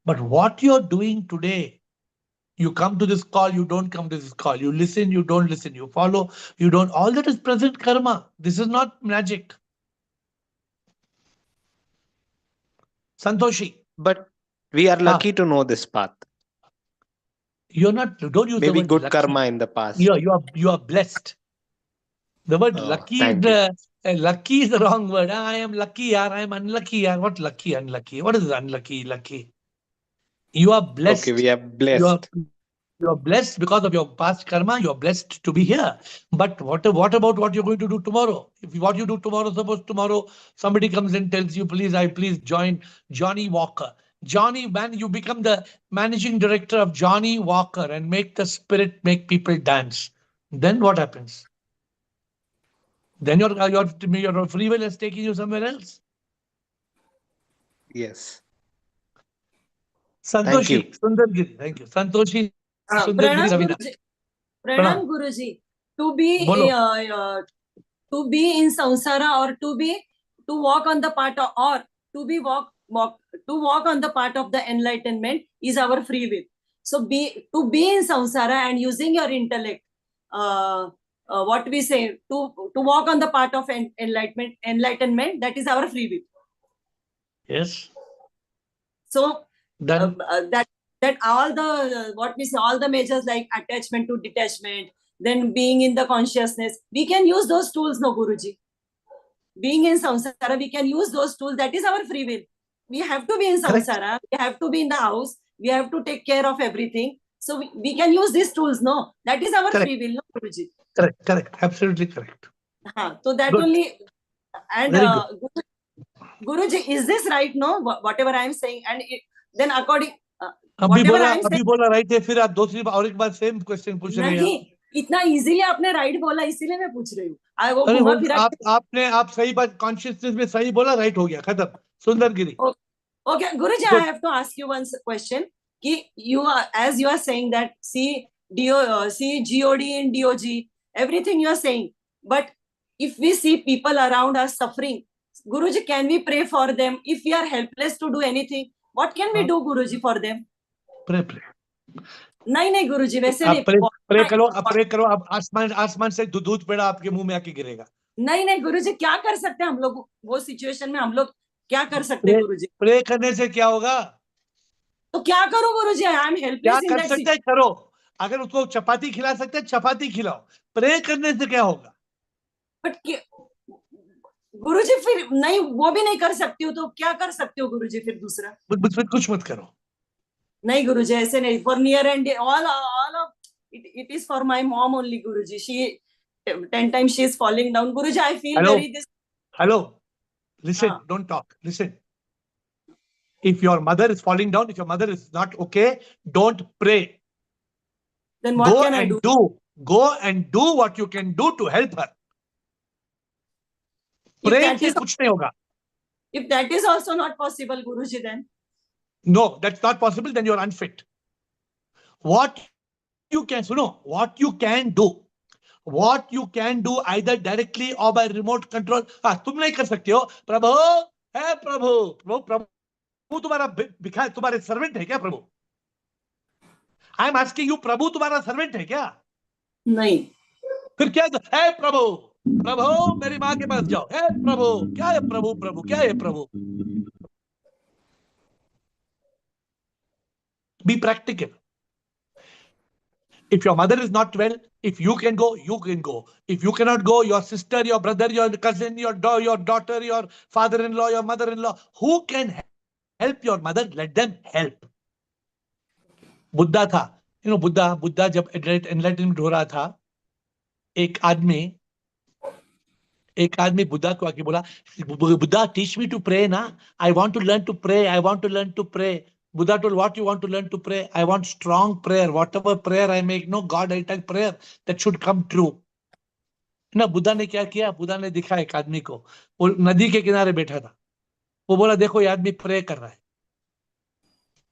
But what you're doing today, you come to this call, you don't come to this call, you listen, you don't listen, you follow, you don't, all that is present karma. This is not magic. Santoshi. But we are lucky to know this path. You're not, don't use Maybe the word good lucky. karma in the past. You are blessed. The word Oh, lucky is thank you. lucky is the wrong word. I am lucky, I am unlucky. What lucky, unlucky? What is unlucky, lucky? You are blessed. Okay, we are blessed. You are blessed because of your past karma. You are blessed to be here. But what about what you're going to do tomorrow? If what you do tomorrow, suppose tomorrow somebody comes and tells you, please join Johnny Walker. Johnny, man, you become the managing director of Johnny Walker and make the spirit make people dance. Then what happens? Then your free will is taking you somewhere else. Yes. Santoshi, Sundargiri, thank you. Santoshi, Sundargiri, Ravina. Pranam Guruji. To be in samsara or to walk on the path of, or to walk on the path of the enlightenment is our free will. So to be in samsara and using your intellect, what we say, to walk on the path of enlightenment, that is our free will. Yes. So that all the what we say, all the measures like attachment to detachment, then being in the consciousness, we can use those tools, no Guruji. Being in samsara, we can use those tools. That is our free will. We have to be in samsara. We have to be in the house. We have to take care of everything. So we can use these tools. No, that is our free will, no Guruji. Correct. Absolutely correct. So that good. Only. And Guruji, is this right? No, whatever I am saying, and then according. अभी बोला right है, फिर आप दूसरी और एक बार same question पूछ रहे हैं। नहीं, इतना इजीली आपने राइट बोला, इसीलिए मैं पूछ रही हूँ। आप सही बात, कॉन्शियसनेस में सही बोला, राइट हो गया, खत्म। सुंदरगिरी। Okay, Guruji, I have to ask you one question. As you are saying that see God in Dog, everything you are saying, but if we see people around us suffering, Guruji, can we pray for them? If we are helpless to do anything, what can we do, Guruji, for them? Pray. नहीं गुरुजी, वैसे नहीं। Pray करो, अब आसमान से दूध पेड़ा आपके मुंह में आके गिरेगा। नहीं गुरुजी, क्या कर सकते हैं हम लोग वो सिचुएशन में? हम लोग क्या कर सकते हैं गुरुजी? प्रे करने से क्या होगा? तो क्या करो गुरुजी? I am helpless in that. क्या कर सकते हैं? करो। अगर उसको चपाती खिला सकते हैं, चपाती खिलाओ. प्रे करने से क्या होगा? बट गुरुजी फिर नहीं, वो भी नहीं कर सकती हो तो क्या कर सकते हो गुरुजी फिर दूसरा? कुछ मत करो. नहीं गुरुजी, ऐसे नहीं. For near and all of it is for my mom only guruji. She 10 times she is falling down guruji. I feel very this. Hello, listen, don't talk, listen. If your mother is falling down, if your mother is not okay, don't pray. Then what can I do? Go and do what you can do to help her. Pray से कुछ नहीं होगा. If that is also not possible guruji, then no, that's not possible, then you're unfit. What you can do either directly or by remote control. तुम नहीं कर सकते हो. प्रभु है, प्रभु तुम्हारा भिखारी, तुम्हारे सर्वेंट है क्या प्रभु? आई एम आस्किंग यू, प्रभु तुम्हारा सर्वेंट है क्या? नहीं. फिर क्या है? प्रभु मेरी माँ के पास जाओ. है प्रभु, क्या है प्रभु, क्या है प्रभु? Be practical. If your mother is not well, if you can go, you can go. If you cannot go, your sister, your brother, your cousin, your daughter, your father-in-law, your mother-in-law, who can help your mother, let them help. Buddha था, बुद्धा जब enlightenment हो रहा था, एक आदमी बुद्धा को आके बोला, Buddha teach me to pray ना, I want to learn to pray. Buddha told, what you want to learn to pray? I want strong prayer. Whatever prayer I make, no God, I take prayer that should come true. ना बुद्धा ने क्या किया? बुद्धा ने दिखा एक आदमी को, वो नदी के किनारे बैठा था. वो बोला देखो ये आदमी प्रे कर रहा है.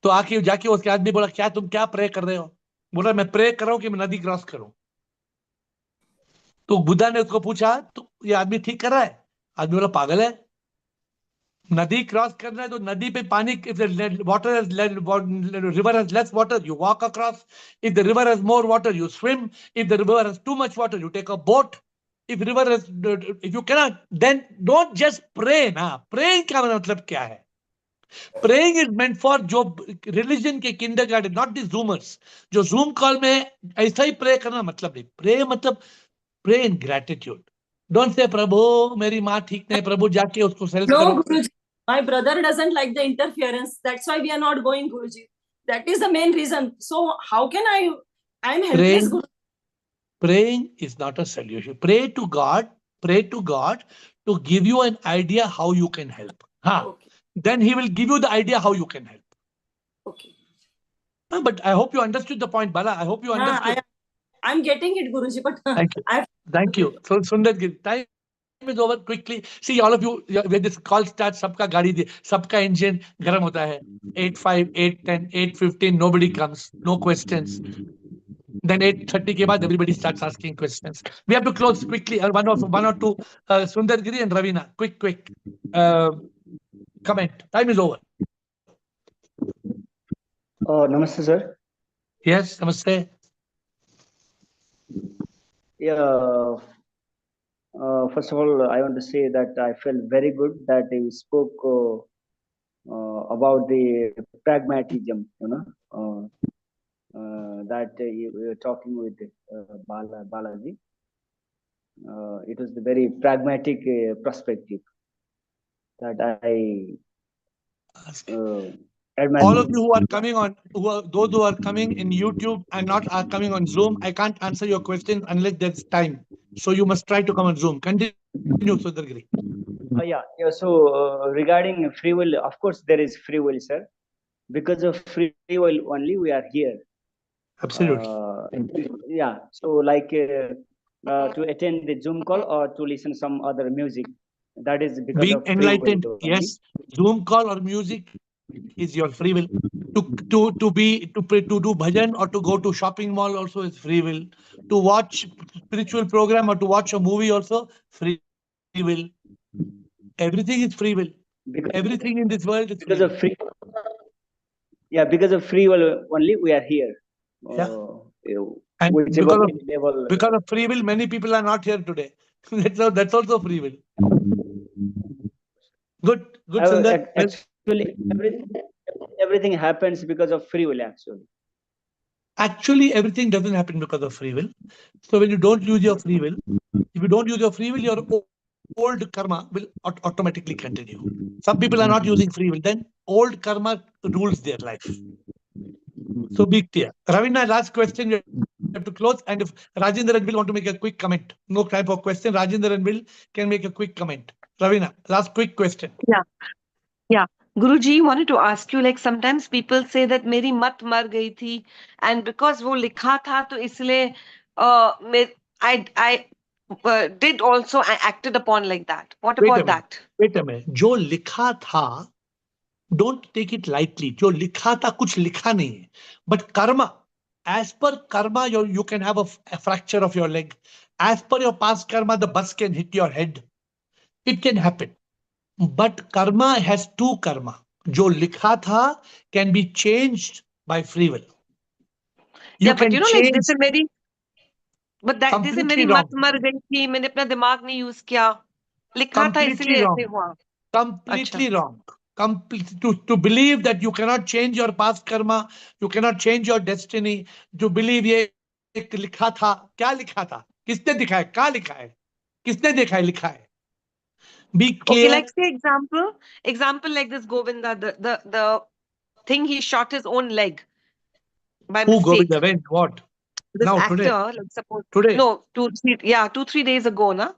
तो आके जाके उसके आदमी बोला तुम क्या प्रे कर रहे हो? बोला मैं प्रे कर रहा हूं कि मैं नदी क्रॉस करूं. तो बुद्धा ने उसको पूछा तो ये आदमी ठीक कर रहा है? आदमी बोला पागल है. नदी क्रॉस करना है तो नदी पे पानी, if the river has less water, you walk across. If the river has more water, you swim. If the river has too much water, you take a boat. If you cannot, then don't just pray ना. Praying का मतलब क्या है? Praying is meant for जो religion के kindergarten, not the zoomers. जो zoom call में ऐसा ही pray करना मतलब नहीं. Pray मतलब pray in gratitude. Don't say प्रभु मेरी माँ ठीक नहीं, प्रभु जाके उसको सेल्फ करो. no guruji, my brother doesn't like the interference. That's why we are not going guruji. That is the main reason. So how can I'm helpless guruji. Praying is not a solution. Pray to God to give you an idea how you can help. Okay. Then he will give you the idea how you can help. Okay. But I hope you understood the point, Bala. I hope you understood. I'm getting it, Guruji, but Thank you. So Sundar, time is over quickly. See, all of you, when this call starts, सबका गाड़ी, सबका engine गर्म होता है. 8:05, 8:10, 8:15, nobody comes, no questions. Then 8:30 के बाद everybody starts asking questions. We have to close quickly. One or two, Sundar Giri and Ravina. Quick. Comment. Time is over. Namaste, sir. Yes, namaste. Yeah. First of all, I want to say that I felt very good that you spoke about the pragmatism, that you were talking with Balaji. It was the very pragmatic perspective that I admire. All of you who are coming on, those who are coming in YouTube and not are coming on Zoom, I can't answer your question unless there's time. So you must try to come on Zoom. Continue, Sundar Giri. Yeah. So regarding free will, of course there is free will, sir. Because of free will only we are here. Absolutely. Yeah. So like to attend the Zoom call or to listen some other music, that is because being of free enlightened. will. Yes, Zoom call or music is your free will. To do bhajan or to go to shopping mall also is free will. To watch spiritual program or to watch a movie also free will. Everything is free will. Everything in this world is because of free. Yeah, because of free will only we are here. Yeah. And because of free will, many people are not here today. That's also free will. Good, Sundar. Actually, everything happens because of free will, actually. Actually, everything doesn't happen because of free will. So when you don't use your free will, if you don't use your free will, your old karma will automatically continue. Some people are not using free will, then old karma rules their life. So be clear. Ravina, last question. We have to close. And if Rajendra and Will want to make a quick comment, no time for question. Rajendra and Will can make a quick comment. Ravina, last quick question. Yeah. Guruji, wanted to ask you, like sometimes people say that मेरी मत मर गई थी, and because वो लिखा था तो इसलिए I did also, I acted upon like that. What about that? Wait a minute. जो लिखा था, don't take it lightly. जो लिखा था कुछ लिखा नहीं है. But karma, as per karma, you can have a fracture of your leg. As per your past karma, the bus can hit your head. It can happen. But karma has two karma. जो लिखा था can be changed by free will. Yeah, but you know, like this is very, but that this is मेरी मत मर गई थी, मैंने अपना दिमाग नहीं यूज किया, लिखा था इसलिए ऐसे हुआ. Completely wrong. To believe that you cannot change your past karma, you cannot change your destiny, to believe ये एक लिखा था, क्या लिखा था, किसने दिखा है, कहाँ लिखा है, किसने देखा है, लिखा है. Be clear. Okay, like say example like this Govinda, the thing he shot his own leg by Who mistake. Govinda? When? What? This Now, actor, today? like suppose Today? no, 2-3 days ago, na.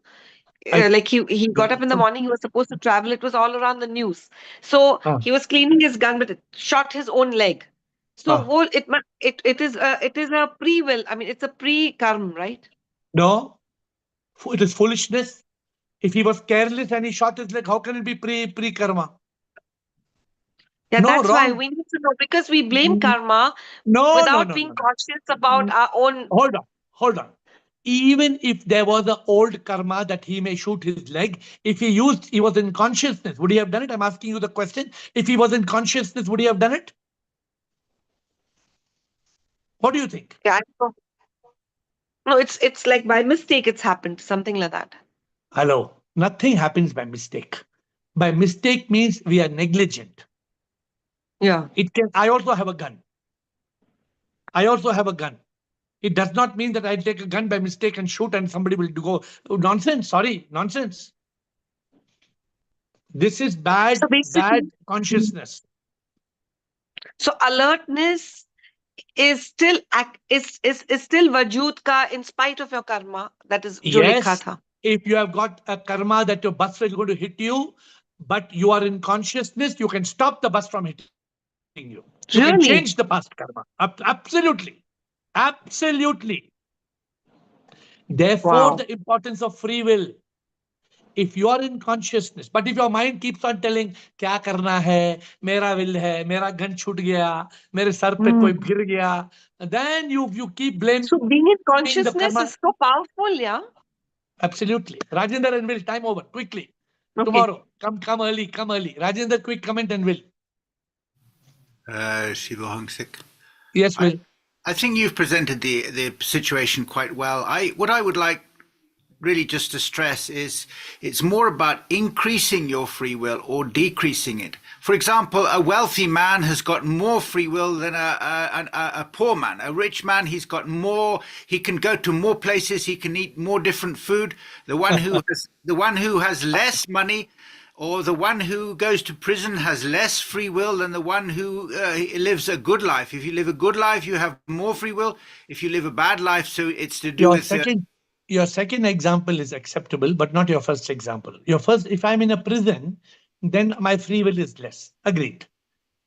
Like he got up in the morning, he was supposed to travel. It was all around the news. So he was cleaning his gun, but it shot his own leg. So it is a pre-will. I mean, it's a pre-karm, right? No, it is foolishness. If he was careless and he shot his leg, how can it be pre-karma? Yeah, no, that's wrong. why we need to know, because we blame karma without being cautious about our own. Hold on. Even if there was an old karma that he may shoot his leg, if he was in consciousness, would he have done it? I'm asking you the question. If he was in consciousness, would he have done it? What do you think? Yeah, no, it's like by mistake it's happened, something like that. Hello. Nothing happens by mistake. By mistake means we are negligent. Yeah. I also have a gun. It does not mean that I take a gun by mistake and shoot and somebody will go, oh, nonsense. Sorry, nonsense. This is bad consciousness. So alertness is still Vajood ka in spite of your karma. That is jo likha tha. If you have got a karma that your bus is going to hit you, but you are in consciousness, you can stop the bus from hitting you. You can change the past karma. Absolutely. Therefore, the importance of free will. If you are in consciousness, but if your mind keeps on telling, क्या करना है, मेरा will है, मेरा gun छूट गया, मेरे sir पे कोई गिर गया, then you keep blaming. So being in consciousness is so powerful, yeah. Absolutely. Rajendra and Will, time over quickly. Okay. Tomorrow, come early. Rajendra, quick comment and Will. Shiva Hongsik. Yes, Will. I think you've presented the situation quite well. What I would like really just to stress is it's more about increasing your free will or decreasing it. For example, a wealthy man has got more free will than a poor man. A rich man, he's got more, he can go to more places, he can eat more different food. The one who has less money or the one who goes to prison has less free will than the one who lives a good life. If you live a good life, you have more free will. If you live a bad life, so it's to do with... Your second example is acceptable, but not your first example. Your first, if I'm in a prison, then my free will is less. Agreed.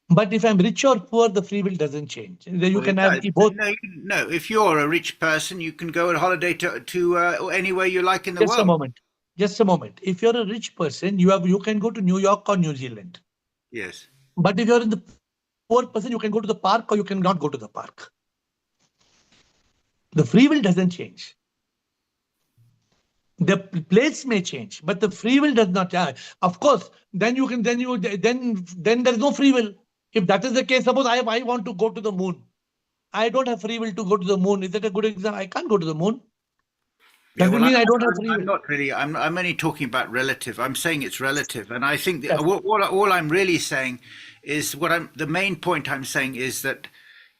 But if I'm rich or poor, the free will doesn't change. You can have both. No, if you're a rich person, you can go on holiday to anywhere you like in the world. Just a moment. If you're a rich person, you can go to New York or New Zealand. Yes. But if you're in the poor person, you can go to the park or you cannot go to the park. The free will doesn't change. The place may change, but the free will does not. Of course, then there's no free will. If that is the case, suppose I want to go to the moon. I don't have free will to go to the moon. Is that a good example? I can't go to the moon. Doesn't mean I don't have free will. I'm not really. I'm only talking about relative. I'm saying it's relative, and I think all I'm really saying is the main point I'm saying is that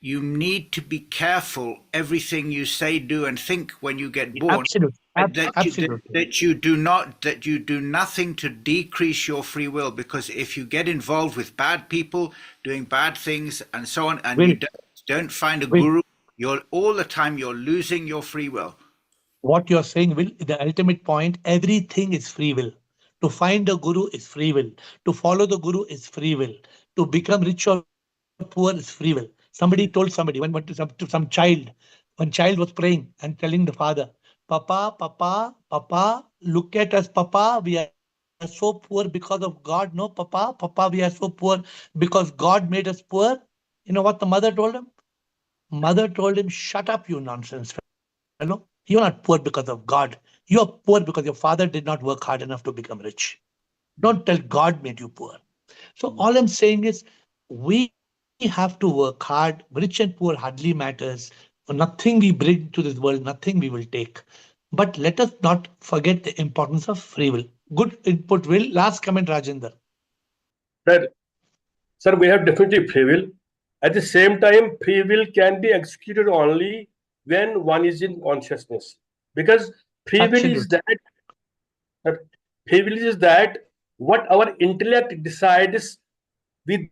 you need to be careful everything you say, do, and think when you get born. Absolutely. And Absolutely. that you do nothing to decrease your free will, because if you get involved with bad people doing bad things and so on, and Will, you don't find a will. guru, you're all the time you're losing your free will. What you're saying, will, the ultimate point, everything is free will. To find a guru is free will. To follow the guru is free will. To become rich or poor is free will. Somebody told somebody, to some child, one child was praying and telling the father, Papa, Papa, Papa, look at us, Papa, we are so poor because of God. No, Papa, Papa, we are so poor because God made us poor. You know what the mother told him? Mother told him, shut up, you nonsense fellow. You're not poor because of God. You're poor because your father did not work hard enough to become rich. Don't tell God made you poor. So all I'm saying is we have to work hard. Rich and poor hardly matters. Nothing we bring to this world, nothing we will take. But let us not forget the importance of free will. Good input, Will. Last comment, Rajendra. Sir, sir, we have definitely free will. At the same time, free will can be executed only when one is in consciousness. Because free will is Absolutely. that, sir, free will is that what our intellect decides with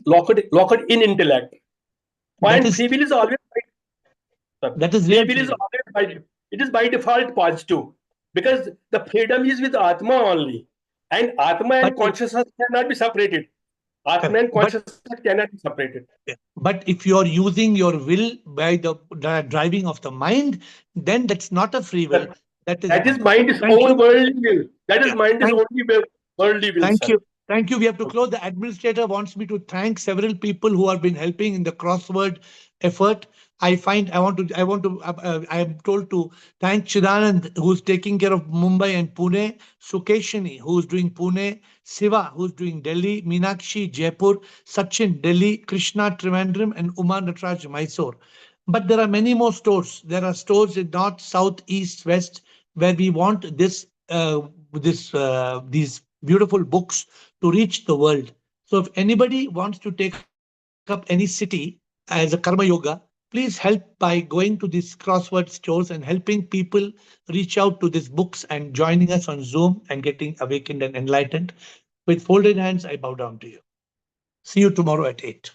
locked in intellect. That Point is free will is always sir, that is free real will free is will. always it is by default positive because the freedom is with Atma only. And Atma But and consciousness cannot be separated. Atma correct. and consciousness cannot be separated. But if you're using your will by the driving of the mind, then that's not a free will. That is a That is mind. mind's Thank own you. worldly will. That is Yeah. mind is Thank, only worldly will, thank sir. you. Thank you. We have to close. The administrator wants me to thank several people who have been helping in the crossword effort. I am told to thank Chidanand, who's taking care of Mumbai and Pune, Sukeshini, who's doing Pune, Siva, who's doing Delhi, Meenakshi, Jaipur, Sachin, Delhi, Krishna, Trivandrum, and Uma Natraj, Mysore. But there are many more stores. There are stores in north, south, east, west, where we want these beautiful books to reach the world. So if anybody wants to take up any city as a karma yoga, please help by going to these crossword stores and helping people reach out to these books and joining us on Zoom and getting awakened and enlightened. With folded hands, I bow down to you. See you tomorrow at 8.